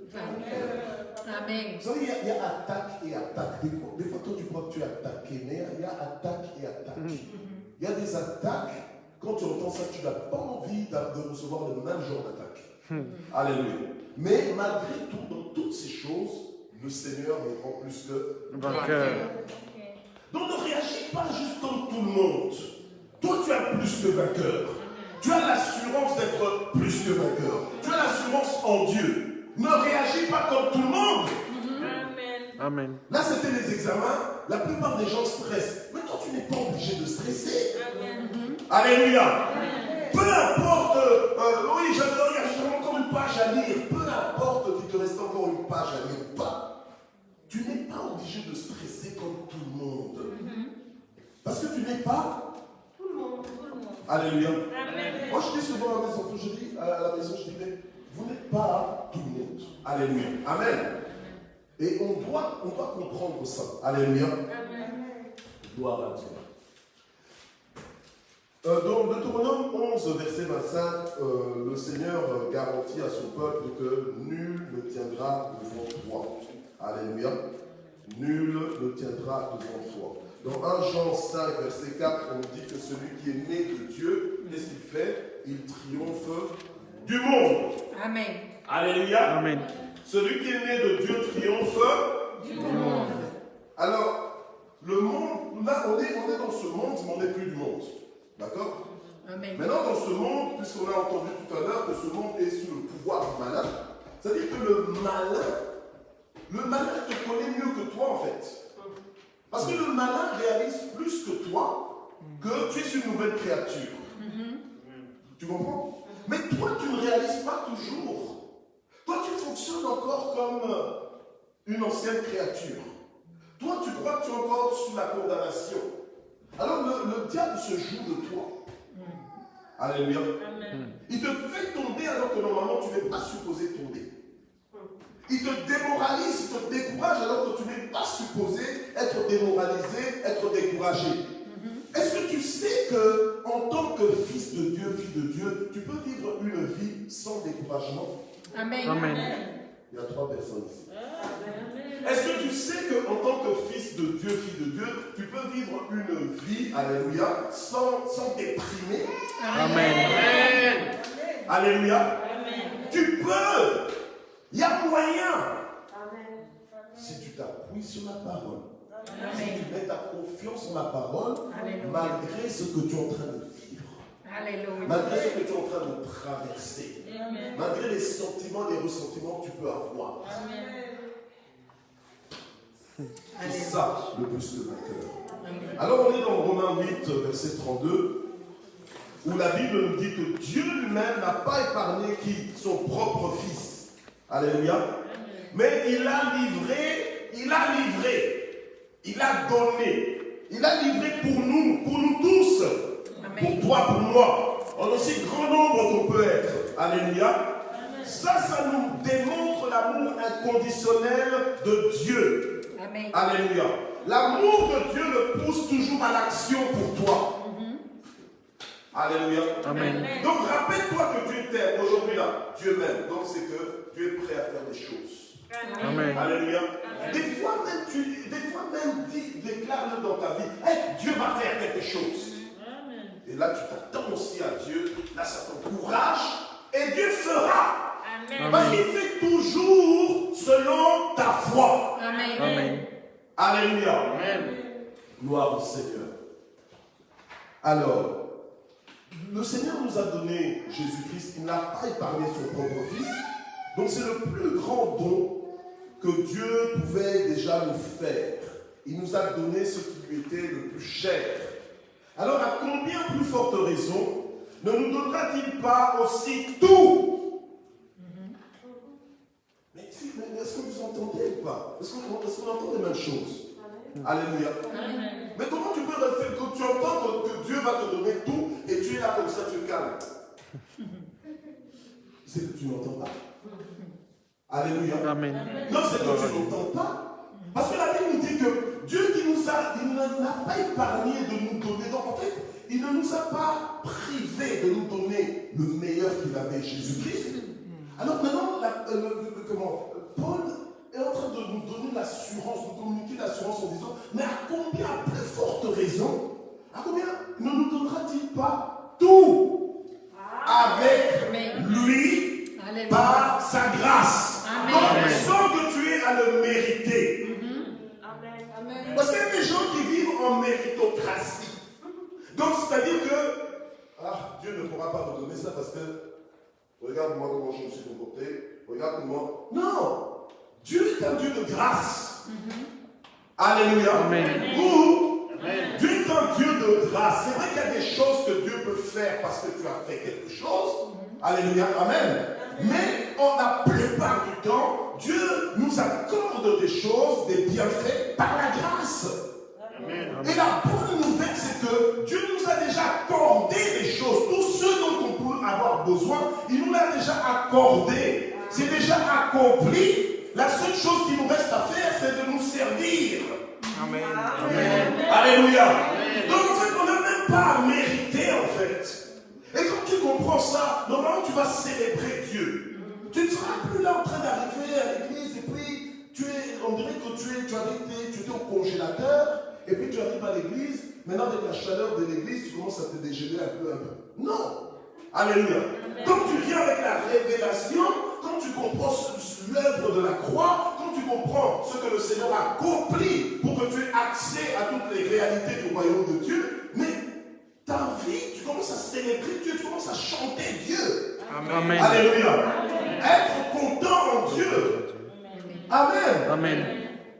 Amen. Vous savez, il y a attaque et attaque. Des fois, toi, tu crois que tu es attaqué, mais il y a attaque et attaque. Il y a des attaques, quand tu entends ça, tu n'as pas envie de recevoir le même genre d'attaque. Alléluia. Mais malgré tout, dans toutes ces choses, le Seigneur nous rend plus que vainqueur. Donc ne réagis pas juste comme tout le monde. Toi, tu as plus que vainqueur. Tu as l'assurance d'être plus que vainqueur. Tu as l'assurance en Dieu. Ne réagis pas comme tout le monde. Amen. Là, c'était les examens. La plupart des gens stressent. Mais toi, tu n'es pas obligé de stresser. Alléluia. Peu importe, oui, j'ai encore une page à lire. Peu importe qu'il te reste encore une page à lire ou pas. Tu n'es pas obligé de stresser comme tout le monde. Parce que tu n'es pas tout le monde. Alléluia. Moi, je dis souvent à mes enfants, je dis à la maison, je dis, mais vous n'êtes pas tout le monde. Alléluia. Amen. Et on doit comprendre ça. Alléluia. Gloire à Dieu. Dans Deutéronome 11, verset 25, le Seigneur garantit à son peuple que nul ne tiendra devant toi. Alléluia. Nul ne tiendra devant toi. Dans 1 Jean 5, verset 4, on dit que celui qui est né de Dieu, qu'est-ce qu'il fait? Il triomphe du monde. Amen. Alléluia. Amen. Celui qui est né de Dieu triomphe Du monde. Alors, le monde, là, on est dans ce monde, mais on n'est plus du monde. D'accord? Amen. Maintenant, dans ce monde, puisqu'on a entendu tout à l'heure que ce monde est sous le pouvoir du malin, c'est-à-dire que le malin te connaît mieux que toi, en fait. Parce que le malin réalise plus que toi que tu es une nouvelle créature. Tu comprends? Mais toi, tu ne réalises pas toujours. Toi, tu fonctionnes encore comme une ancienne créature. Toi, tu crois que tu es encore sous la condamnation. Alors, le diable se joue de toi. Alléluia. Il te fait tomber alors que normalement, tu n'es pas supposé tomber. Il te démoralise, il te décourage alors que tu n'es pas supposé être démoralisé, être découragé. Est-ce que tu sais que en tant que fils de Dieu, fille de Dieu, tu peux vivre une vie sans découragement? Amen. Amen. Il y a 3 personnes ici. Est-ce que tu sais qu'en tant que fils de Dieu, fille de Dieu, tu peux vivre une vie, alléluia, sans déprimer? Amen. Alléluia. Tu peux. Il y a moyen. Si tu t'appuies sur la parole. Si tu mets ta confiance en la parole, malgré ce que tu es en train de vivre. Alléluia. Malgré ce que tu es en train de traverser. Malgré les sentiments, les ressentiments que tu peux avoir. C'est ça le plus de vainqueur. Alors on est dans Romains 8, verset 32, où la Bible nous dit que Dieu lui-même n'a pas épargné qui? Son propre fils. Alléluia. Mais il a livré, il a donné, il a livré pour nous tous, pour toi, pour moi, en aussi grand nombre qu'on peut être. Alléluia. Ça nous démontre l'amour inconditionnel de Dieu. Amen. Alléluia. L'amour de Dieu le pousse toujours à l'action pour toi. Alléluia. Amen. Donc rappelle-toi que Dieu t'aime. Aujourd'hui là, Dieu m'aime. Donc c'est que Dieu est prêt à faire des choses. Amen. Alléluia. Des fois même, déclare-le dans ta vie. Hey, Dieu va faire quelque chose. Et là tu t'attends aussi à Dieu. Là ça t'encourage. Et Dieu fera. Parce qu'il fait toujours selon ta foi. Amen. Amen. Alléluia. Amen. Gloire au Seigneur. Alors, le Seigneur nous a donné Jésus-Christ. Il n'a pas épargné son propre Fils. Donc c'est le plus grand don que Dieu pouvait déjà nous faire. Il nous a donné ce qui lui était le plus cher. Alors à combien plus forte raison ne nous donnera-t-il pas aussi tout? Mais est-ce que vous entendez ou pas? Est-ce qu'on entend les mêmes choses? Alléluia. Mais comment tu peux rester quand tu entends que Dieu va te donner tout et tu es là comme ça, tu es calme? C'est que tu n'entends pas. Alléluia. Amen. Non, c'est que tu n'entends pas. Parce que la Bible nous dit que Dieu qui nous a, il n'a pas épargné de nous donner. Donc en fait, il ne nous a pas privés de nous donner le meilleur qu'il avait, Jésus-Christ. Alors maintenant, Paul est en train de nous donner l'assurance, de communiquer l'assurance en disant, mais à combien, à très forte raison, à combien ne nous donnera-t-il pas tout avec lui par sa grâce? Donc, sans que tu aies à le mériter. Parce qu'il y a des gens qui vivent en méritocratie. Donc, c'est-à-dire que Dieu ne pourra pas me donner ça parce que regarde-moi comment je me suis comporté, regarde comment. Non! Dieu est un Dieu de grâce. Alléluia. Amen. Ou Dieu est un Dieu de grâce. C'est vrai qu'il y a des choses que Dieu peut faire parce que tu as fait quelque chose. Alléluia. Amen. Mais la plupart du temps, Dieu nous accorde des choses, des bienfaits par la grâce. Amen. Et la bonne nouvelle, c'est que Dieu nous a déjà accordé des choses. Tout ce dont on peut avoir besoin, il nous l'a déjà accordé. C'est déjà accompli. La seule chose qu'il nous reste à faire, c'est de nous servir. Amen. Amen. Alléluia. Donc en fait, on n'a même pas à mériter en fait. Et quand tu comprends ça, normalement tu vas célébrer Dieu. Tu ne seras plus là en train d'arriver à l'église et puis on dirait que tu étais au congélateur et puis tu arrives à l'église. Maintenant avec la chaleur de l'église, tu commences à te dégéler un peu. Non. Alléluia. Quand tu viens avec la révélation, quand tu comprends l'œuvre de la croix, quand tu comprends ce que le Seigneur a accompli pour que tu aies accès à toutes les réalités du royaume de Dieu, mais ta vie, tu commences à célébrer Dieu, tu commences à chanter Dieu. Amen. Alléluia. Être content en Dieu. Amen. Amen.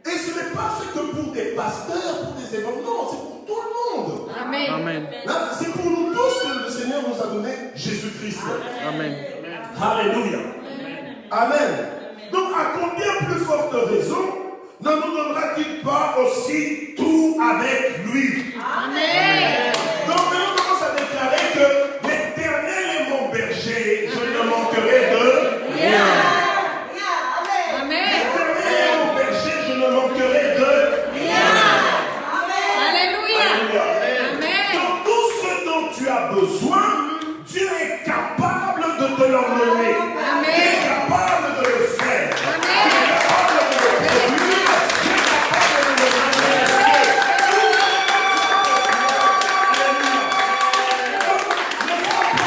Et ce n'est pas fait que pour des pasteurs, pour des évangélistes, non, c'est pour tout le monde. Amen. Amen. Là, c'est pour nous tous que le Seigneur nous a donné Jésus-Christ. Amen. Alléluia. Amen. Donc, à combien plus forte raison ne nous donnera-t-il pas aussi tout avec lui? Amen. Donc, maintenant, on commence à déclarer que l'Éternel est mon berger, je ne manquerai de rien. Amen. L'Éternel est mon berger, je ne manquerai de rien. Alléluia. Alléluia. Amen. Donc, tout ce dont tu as besoin, Dieu est capable de te l'emmener. Amen. Dieu est capable de le faire. Amen. Dieu est capable de le produire. Dieu est capable de le manifester. Alléluia. Donc, ne sois pas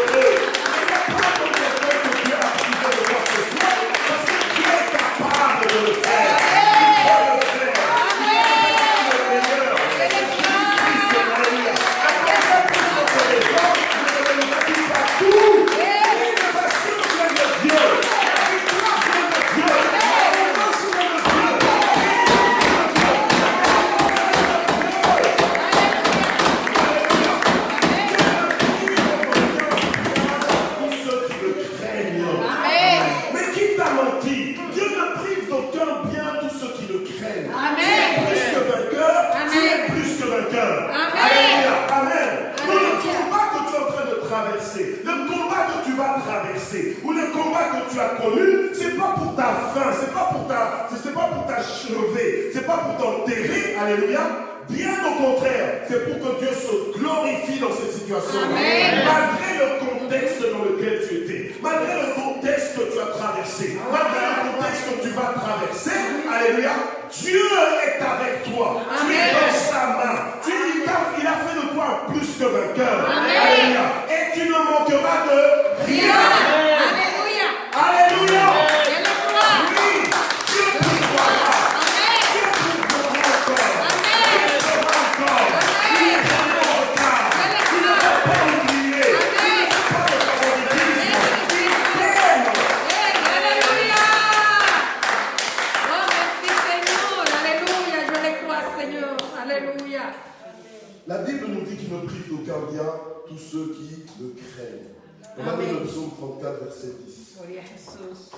malheureux. Ne sois pas comme quelqu'un que Dieu a privé de quoi que ce soit, parce que Dieu est capable de le faire. Il peut le faire. Il est capable de le meilleur. Jésus-Christ, alléluia. Après ça, pour notre raison, ne nous dit pas tout. L'innovation vient de Dieu. La victoire vient de Dieu. L'abondance vient de Dieu. Tous ceux qui le craignent. Amen. Mais qui t'a menti? Dieu ne prive d'aucun bien tous ceux qui le craignent. Amen. Tu es plus que vainqueur. Tu es Amen. plus que vainqueur. Amen. Alléluia. Amen. Donc, le Alléluia. combat que tu es en train de traverser, le combat que tu vas traverser, ou le combat que tu as connu, c'est pas pour ta faim, c'est pas pour t'achever, c'est pas pour t'enterrer. Alléluia. Bien au contraire, c'est pour que Dieu se glorifie dans cette situation. Amen. Malgré le contexte dans lequel tu étais, malgré le contexte que tu as traversé, malgré le contexte que tu vas traverser, alléluia, Dieu est avec toi. Tu es Amen. dans sa main. Il a fait de toi un plus que vainqueur. Amen. Alléluia. Et tu ne manqueras de Rien. Alléluia. Alléluia. Je le crois. Oui, Dieu pourvoira. Amen. Dieu pourvoira encore. Amen. Il fera encore. Il n'est pas en retard. Il ne va pas oublier. Il ne fait pas de favoritisme. Il t'aime. Alléluia. Oh, merci Seigneur. Alléluia. Je le crois, Seigneur. Alléluia. La Bible nous dit qu'il ne prive d'aucun bien tous ceux qui le craignent. On a Amen. le psaume 34, verset 10. Gloria a Jesús.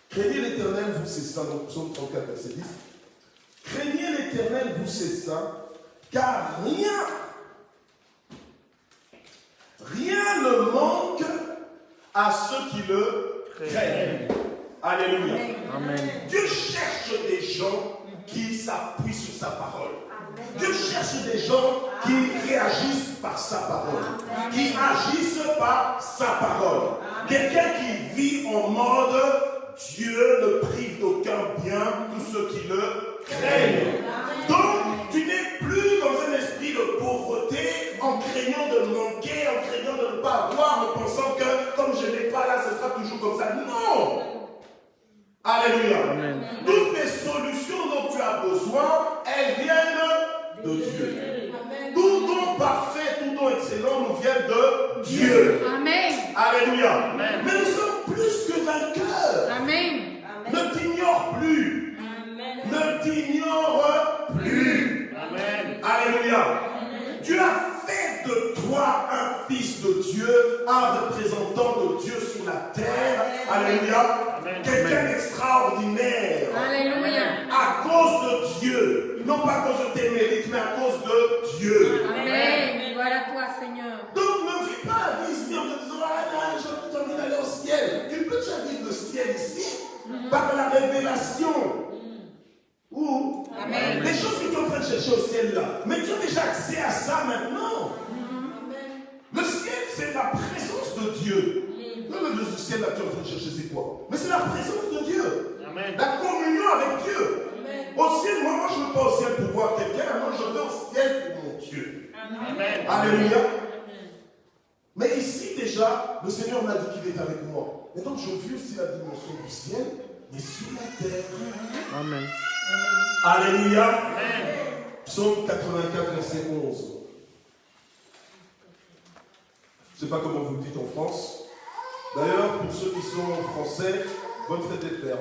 Craignez l'Éternel, vous ses saints, donc psaume 34, verset 10. Craignez l'Éternel, vous ses saints, car rien ne manque à ceux qui le craignent. Alléluia. Amen. Dieu cherche des gens qui s'appuient sur sa parole. Dieu cherche des gens qui réagissent par sa parole, qui agissent par sa parole. Quelqu'un qui vit en mode Dieu ne prive d'aucun bien tous ceux qui le craignent. Donc, tu n'es plus dans un esprit de pauvreté en craignant craignant de manquer, en craignant de ne pas avoir, en pensant que comme je n'ai pas là, ce sera toujours comme ça. Non! Alléluia. Amen. Toutes les solutions dont tu as besoin, elles viennent de Dieu. Tout don parfait, tout don excellent nous vient de Dieu. Amen. Alléluia. Mais nous sommes plus que vainqueurs. Amen. Ne t'ignore plus. Ne t'ignore plus. Alléluia. Dieu a fait de toi un fils de Dieu, un représentant de Dieu sur la terre. Alléluia. Quelqu'un d'extraordinaire. Alléluia. À cause de Dieu. Non pas à cause de tes mérites, mais à cause de Dieu. Amen. Gloire à toi, Seigneur. Donc ne vis pas la vie ici en te disant, ah non, j'ai envie d'aller au ciel. Tu peux déjà vivre le ciel ici par la révélation. Ou Amen. les choses que tu es en train de chercher au ciel là. Mais tu as déjà accès à ça maintenant. Le ciel, c'est la présence de Dieu. Non, le ciel là, tu es en train de chercher, c'est quoi? Mais c'est la présence de Dieu. Amen. La communion avec Dieu. Au ciel, moi je ne veux pas au ciel pour voir quelqu'un, moi je veux au ciel pour mon Dieu. Amen. Alléluia. Mais ici déjà, le Seigneur m'a dit qu'il est avec moi. Et donc je vis aussi la dimension du ciel, mais sur la terre. Amen. Alléluia. Psaume 84, verset 11. Je ne sais pas comment vous le dites en France. D'ailleurs, pour ceux qui sont français, bonne fête des pères.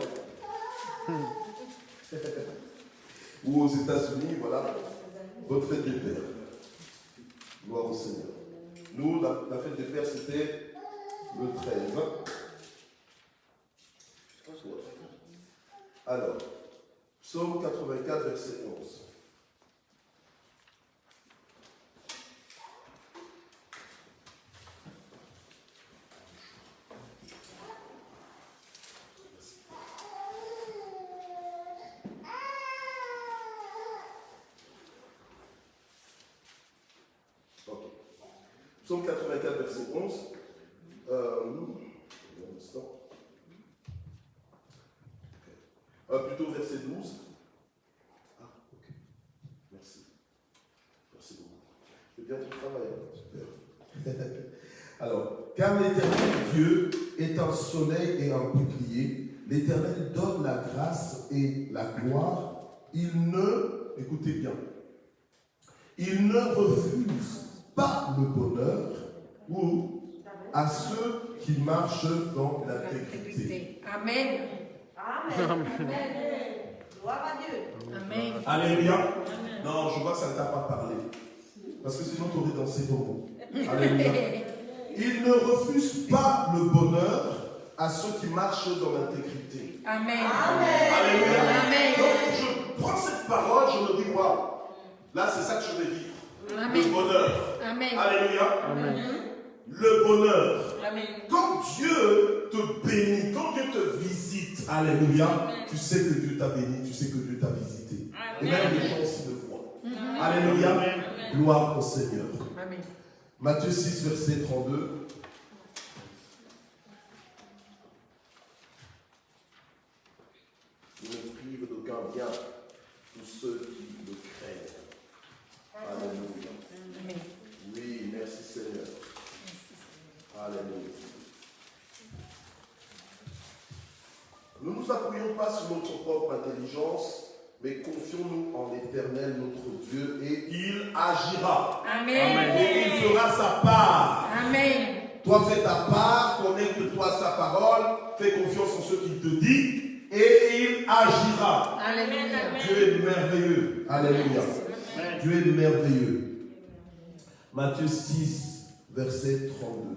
Ou aux États-Unis, voilà, bonne fête des pères. Gloire au Seigneur. Nous, la fête des pères, c'était le 13. Alors, Psaume 84, verset 11. Psaume 84, verset 11. Un instant. Plutôt verset 12. Ah, ok. Merci. Merci beaucoup. C'est bien ton travail. Super. Alors, car l'Éternel Dieu est un soleil et un bouclier. L'Éternel donne la grâce et la gloire. Il ne, écoutez bien, il ne refuse pas le bonheur ou à ceux qui marchent dans l'intégrité. Amen. Amen. Gloire à Dieu. Amen. Alléluia. Non, je vois que ça ne t'a pas parlé. Parce que sinon tu aurais dansé pour Alléluia. Il ne refuse pas le bonheur à ceux qui marchent dans l'intégrité. Amen. Alléluia. Amen. Donc je prends cette parole, je me dis, waouh, là c'est ça que je vais vivre. Amen. Le bonheur. Amen. Alléluia. Amen. Le bonheur. Amen. Quand Dieu te bénit, quand Dieu te visite, alléluia, tu sais que Dieu t'a béni, tu sais que Dieu t'a visité. Et même les gens aussi le voient. Alléluia. Gloire au Seigneur. Amen. Matthieu 6, verset 32. Il ne prive d'aucun bien tous ceux qui le craignent. Alléluia. Amen. Oui, merci Seigneur. Alléluia. Ne nous appuyons pas sur notre propre intelligence, mais confions-nous en l'Éternel, notre Dieu, et il agira. Amen. Et il fera sa part. Amen. Toi, fais ta part, connecte-toi à sa parole, fais confiance en ce qu'il te dit, et il agira. Alléluia. Dieu est merveilleux. Alléluia. Dieu est merveilleux. Matthieu 6, verset 32.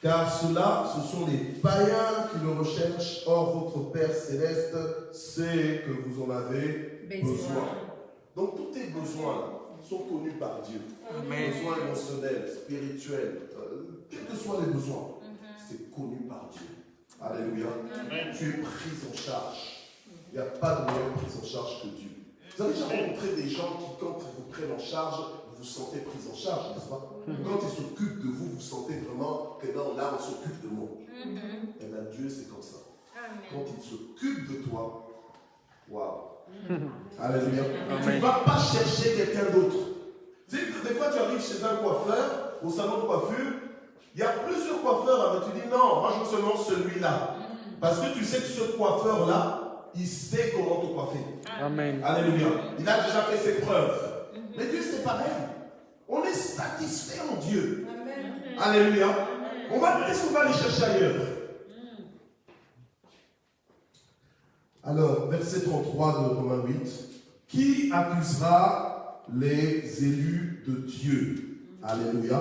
Car ceux-là, ce sont les païens qui le recherchent. Or, votre Père Céleste sait que vous en avez besoin. Donc, tous tes besoins sont connus par Dieu. Besoins émotionnels, spirituels, quels que soient les besoins, c'est connu par Dieu. Alléluia. Tu es prise en charge. Il n'y a pas de meilleure prise en charge que Dieu. Vous avez déjà rencontré des gens qui, quand ils vous prennent en charge, vous vous sentez prise en charge, n'est-ce pas? Quand ils s'occupent de vous, vous sentez vraiment que non, là, on s'occupe de moi. Et bien, Dieu, c'est comme ça. Quand il s'occupe de toi, waouh. Alléluia. Tu ne vas pas chercher quelqu'un d'autre. Tu sais, des fois, tu arrives chez un coiffeur, au salon de coiffure, il y a plusieurs coiffeurs, mais tu dis non, moi je veux seulement celui-là. Parce que tu sais que ce coiffeur-là, il sait comment te coiffer. Amen. Alléluia. Il a déjà fait ses preuves. Mais Dieu, c'est pareil. On est satisfait en Dieu. Alléluia. Qu'est-ce qu'on va aller chercher ailleurs? Alors, verset 33 de Romains 8. Qui accusera les élus de Dieu? Alléluia.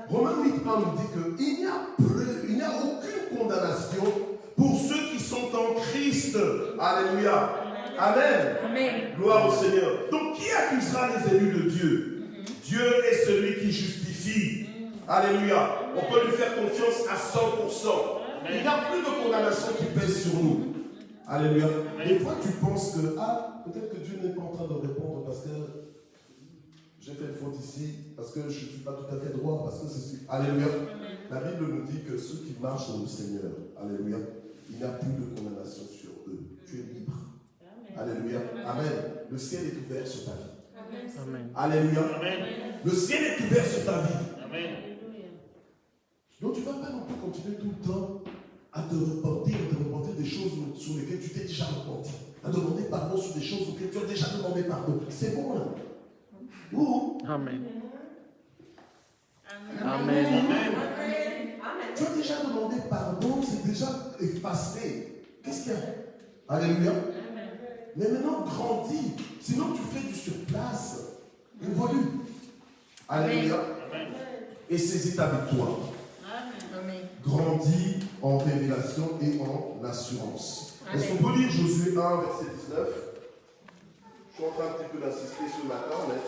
Romains 8 nous dit qu'il n'y a aucune condamnation pour ceux qui sont en Christ. Alléluia. Amen. Amen. Gloire au Seigneur. Donc, qui accusera les élus de Dieu? Dieu est celui qui justifie. Alléluia. On peut lui faire confiance à 100%. Il n'y a plus de condamnation qui pèse sur nous. Alléluia. Des fois, tu penses que, peut-être que Dieu n'est pas en train de répondre parce que j'ai fait une faute ici, parce que je ne suis pas tout à fait droit, parce que ceci. Alléluia. La Bible nous dit que ceux qui marchent dans le Seigneur, alléluia, il n'y a plus de condamnation sur eux. Tu es libre. Alléluia. Amen. Le ciel est ouvert sur ta vie. Amen. Alléluia. Amen. Le ciel est ouvert sur ta vie. Amen. Donc tu ne vas pas non plus continuer tout le temps à te repentir des choses sur lesquelles tu t'es déjà repenti. À demander pardon sur des choses auxquelles tu as déjà demandé pardon. C'est bon là. Ouh. Amen. Amen. Amen. Tu as déjà demandé pardon, c'est déjà effacé. Qu'est-ce qu'il y a? Alléluia. Mais maintenant, grandis. Sinon, tu fais du surplace. Évolue. Alléluia. Et saisis ta victoire. Amen. Grandis en révélation et en assurance. Est-ce qu'on peut lire Josué 1, verset 19? Je suis en train un petit peu d'insister ce matin, mais...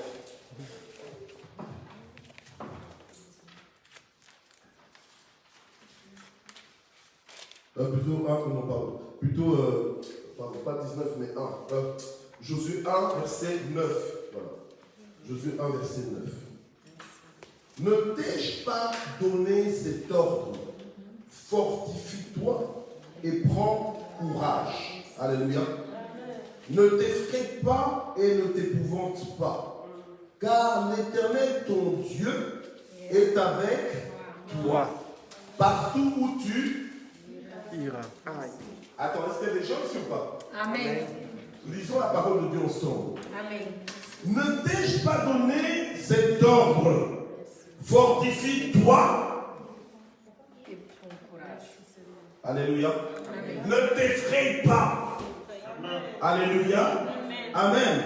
plutôt 1, non, pardon. Plutôt, pardon, pas 19, mais 1. Josué 1, verset 9. Voilà. Josué 1, verset 9. Ne t'ai-je pas donné cet ordre? Fortifie-toi et prends courage. Alléluia. Ne t'effraie pas et ne t'épouvante pas, car l'Éternel, ton Dieu, est avec toi. Partout où tu Ira. Attends, est-ce qu'il y a des gens ici ou pas? Amen. Lisons la parole de Dieu ensemble. Amen. Ne t'ai-je pas donné cet ordre? Fortifie-toi. Alléluia. Ne t'effraie pas. Alléluia. Amen.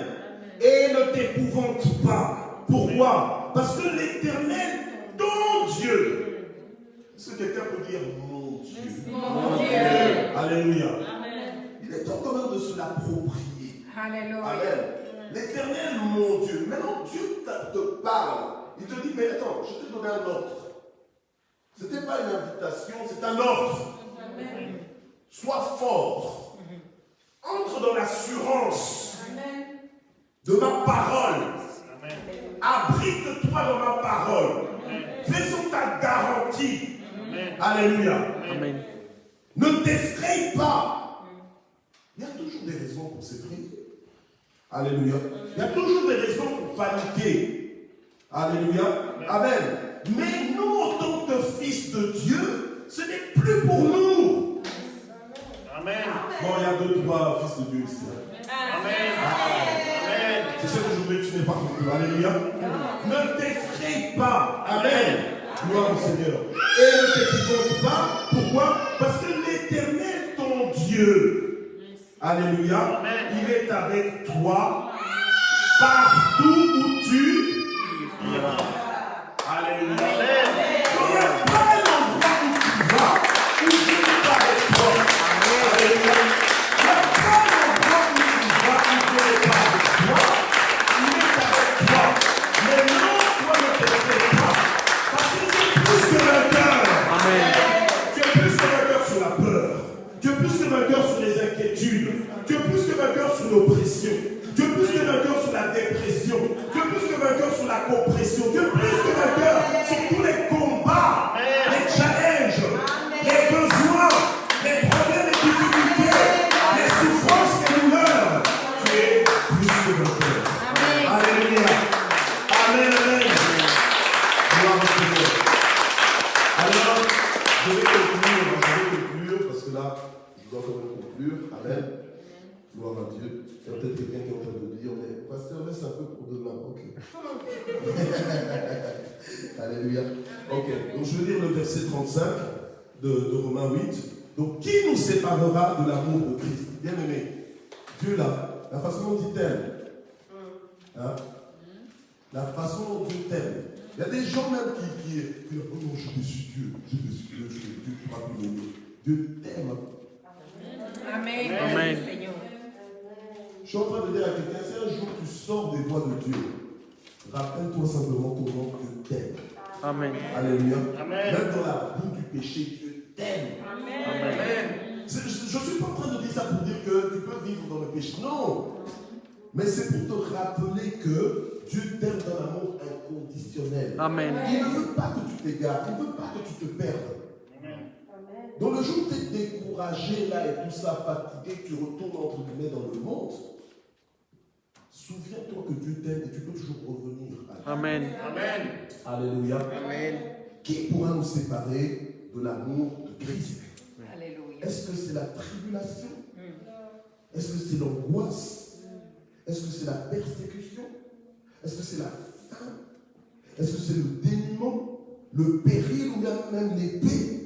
Et ne t'épouvante pas. Pourquoi? Parce que l'Éternel, ton Dieu. Est-ce que quelqu'un peut dire mon Dieu? Mon Dieu. Alléluia. Il est temps quand même de se l'approprier. Alléluia. Amen. L'Éternel, mon Dieu. Maintenant, Dieu te parle. Il te dit, mais attends, je t'ai donné un ordre. Ce n'était pas une invitation, c'est un ordre. Amen. Sois fort. Entre dans l'assurance de ma parole. Abrite-toi dans ma parole. Faisons ta garantie. Alléluia. Amen. Ne t'effraie pas. Il y a toujours des raisons pour s'effrayer. Alléluia. Il y a toujours des raisons pour paniquer. Alléluia. Amen. Mais nous, en tant que fils de Dieu, ce n'est plus pour nous. Amen. Bon, il y a 2, 3 fils de Dieu ici. Amen. Amen. C'est ce que je voulais que tu n'aies pas compris. Alléluia. Ne t'effraie pas. Amen. Gloire au Seigneur. Et ne t'épouvante pas. Pourquoi? Parce que l'Éternel, ton Dieu, alléluia, il est avec toi partout où tu iras. Alléluia. Il n'y a pas un endroit où tu vas où Dieu n'est pas avec toi. Alléluia. Il n'y a pas un endroit où tu vas où Dieu n'est pas avec toi. Il est avec toi. Mais non, toi ne t'effraie pas. Parce que tu es plus que vainqueur. Amen. Tu es plus que vainqueur sur la peur. Tu es plus que vainqueur sur les inquiétudes. Tu es plus que vainqueur sur l'oppression. Tu es plus que vainqueur sur la dépression. Tu es plus que vainqueur sur la compression. Tu es plus que vainqueur sur tous les combats, les challenges, les besoins, les problèmes, les difficultés, les souffrances, les douleurs. Tu es plus que vainqueur. Amen. Alléluia. Amen. quand même conclure. Amen. Gloire à Dieu. Il y a peut-être quelqu'un qui est en train de dire, mais pasteur, laisse un peu pour demain. Ok. Alléluia. Ok. Donc je veux lire le verset 35 de Romains 8. Donc qui nous séparera de l'amour de Christ? Bien aimé. Dieu là, la façon dont il t'aime. Hein? La façon dont Dieu t'aime. Il y a des gens même qui oh non, j'ai déçu Dieu, Dieu ne pourra plus m'aimer. Dieu t'aime. Amen. Amen. Seigneur. Je suis en train de dire à quelqu'un, si un jour tu sors des voies de Dieu, rappelle-toi simplement comment Dieu t'aime. Amen. Alléluia. Amen. Même dans la boue du péché, Dieu t'aime. Amen. Je ne suis pas en train de dire ça pour dire que tu peux vivre dans le péché. Non. Mais c'est pour te rappeler que Dieu t'aime d'un amour inconditionnel. Amen. Il ne veut pas que tu t'égares, il ne veut pas que tu te perdes. Donc le jour où tu es découragé là et tout ça, fatigué, que tu retournes entre guillemets dans le monde, souviens-toi que Dieu t'aime et tu peux toujours revenir à Dieu. Amen. Amen. Alléluia. Amen. Qui pourra nous séparer de l'amour de Christ? Alléluia. Est-ce que c'est la tribulation? Est-ce que c'est l'angoisse? Est-ce que c'est la persécution? Est-ce que c'est la faim? Est-ce que c'est le dénuement? Le péril ou bien même l'épée?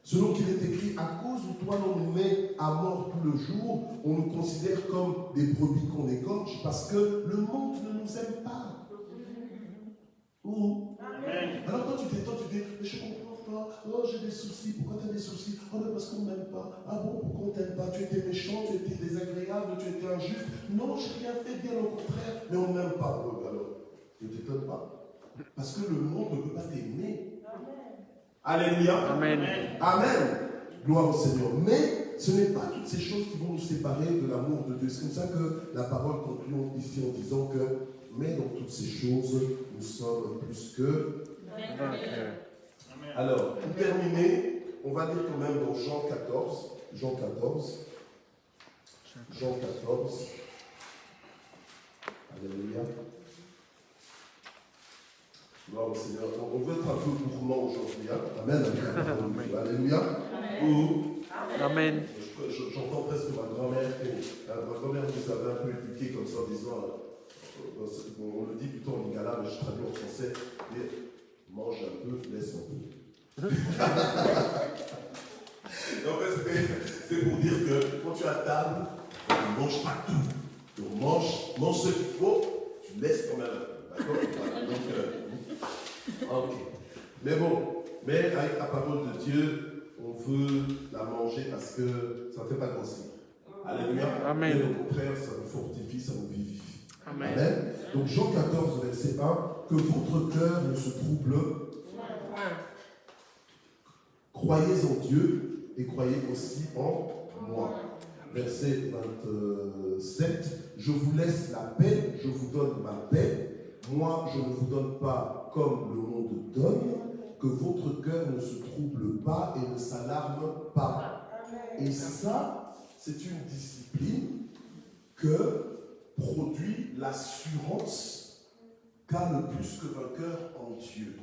Selon qu'il est écrit, à cause de toi, l'on nous met à mort tout le jour, on nous considère comme des brebis qu'on égorge parce que le monde ne nous aime pas. Amen. Alors quand tu t'étonnes, tu dis, mais je ne comprends pas, oh j'ai des soucis, pourquoi tu as des soucis? Oh mais parce qu'on ne m'aime pas. Ah bon, pourquoi on ne t'aime pas? Tu étais méchant, tu étais désagréable, tu étais injuste. Non, je n'ai rien fait, bien au contraire, mais on ne m'aime pas. Alors, ne t'étonne pas. Parce que le monde ne peut pas t'aimer. Alléluia. Amen. Amen. Gloire au Seigneur. Mais ce n'est pas toutes ces choses qui vont nous séparer de l'amour de Dieu. C'est comme ça que la parole conclut ici en disant que, mais dans toutes ces choses, nous sommes plus que. Alors, pour terminer, on va lire quand même dans Jean 14. Jean 14. Jean 14. Alléluia. Gloire au Seigneur. On veut être un peu gourmand aujourd'hui. Hein? Amen. Alléluia. Amen. J'entends presque ma grand-mère. Ma grand-mère nous avait un peu éduqué comme ça en disant, on le dit plutôt en lingala, mais je traduis en français, mais mange un peu, laisse un peu. En fait, c'est pour dire que quand tu es à table, tu ne manges pas tout. Donc mange ce qu'il faut, tu laisses quand même un peu. D'accord? Voilà. Donc, ok. Mais bon, mais avec la parole de Dieu, on veut la manger parce que ça ne fait pas grossir. Alléluia. Amen. Et au contraire, ça nous fortifie, ça nous vivifie. Amen. Amen. Donc Jean 14, verset 1, que votre cœur ne se trouble. Croyez en Dieu et croyez aussi en moi. Verset 27, je vous laisse la paix, je vous donne ma paix. Moi, je ne vous donne pas comme le monde donne, que votre cœur ne se trouble pas et ne s'alarme pas. Et ça, c'est une discipline que produit l'assurance qu'a le plus que vainqueur en Dieu.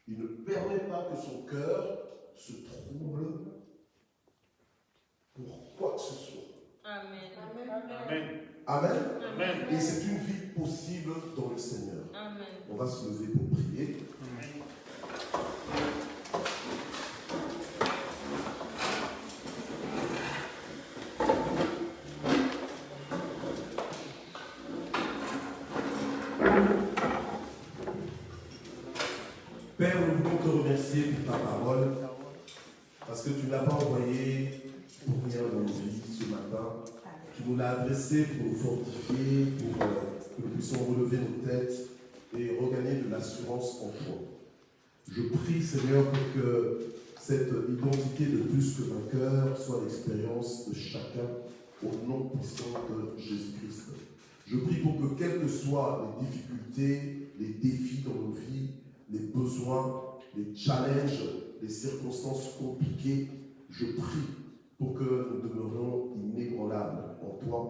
Il ne permet pas que son cœur se trouble pour quoi que ce soit. Amen. Amen. Amen. Amen. Et c'est une vie possible dans le Seigneur. Amen. On va se lever pour prier. Père, nous voulons te remercier pour ta parole, parce que tu ne l'as pas envoyé pour rien dans nos vies ce matin. Tu nous l'as adressé pour nous fortifier, pour que nous puissions relever nos têtes et regagner de l'assurance en toi. Je prie, Seigneur, pour que cette identité de plus que vainqueur soit l'expérience de chacun au nom puissant de Jésus-Christ. Je prie pour que, quelles que soient les difficultés, les défis dans nos vies, les besoins, les challenges, les circonstances compliquées, je prie pour que nous demeurions inébranlables en toi,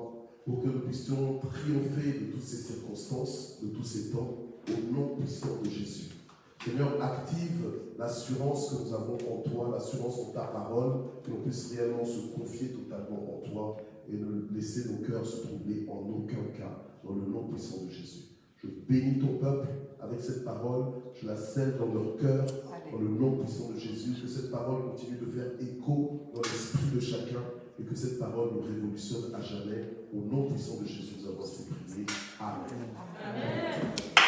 pour que nous puissions triompher de toutes ces circonstances, de tous ces temps, au nom puissant de Jésus. Seigneur, active l'assurance que nous avons en toi, l'assurance en ta parole, que l'on puisse réellement se confier totalement en toi et ne laisser nos cœurs se troubler en aucun cas, dans le nom puissant de Jésus. Je bénis ton peuple avec cette parole, je la scelle dans leur cœur, dans le nom puissant de Jésus, que cette parole continue de faire écho dans l'esprit de chacun et que cette parole nous révolutionne à jamais. Au nom puissant de Jésus, nous avons ainsi prié. Amen. Amen.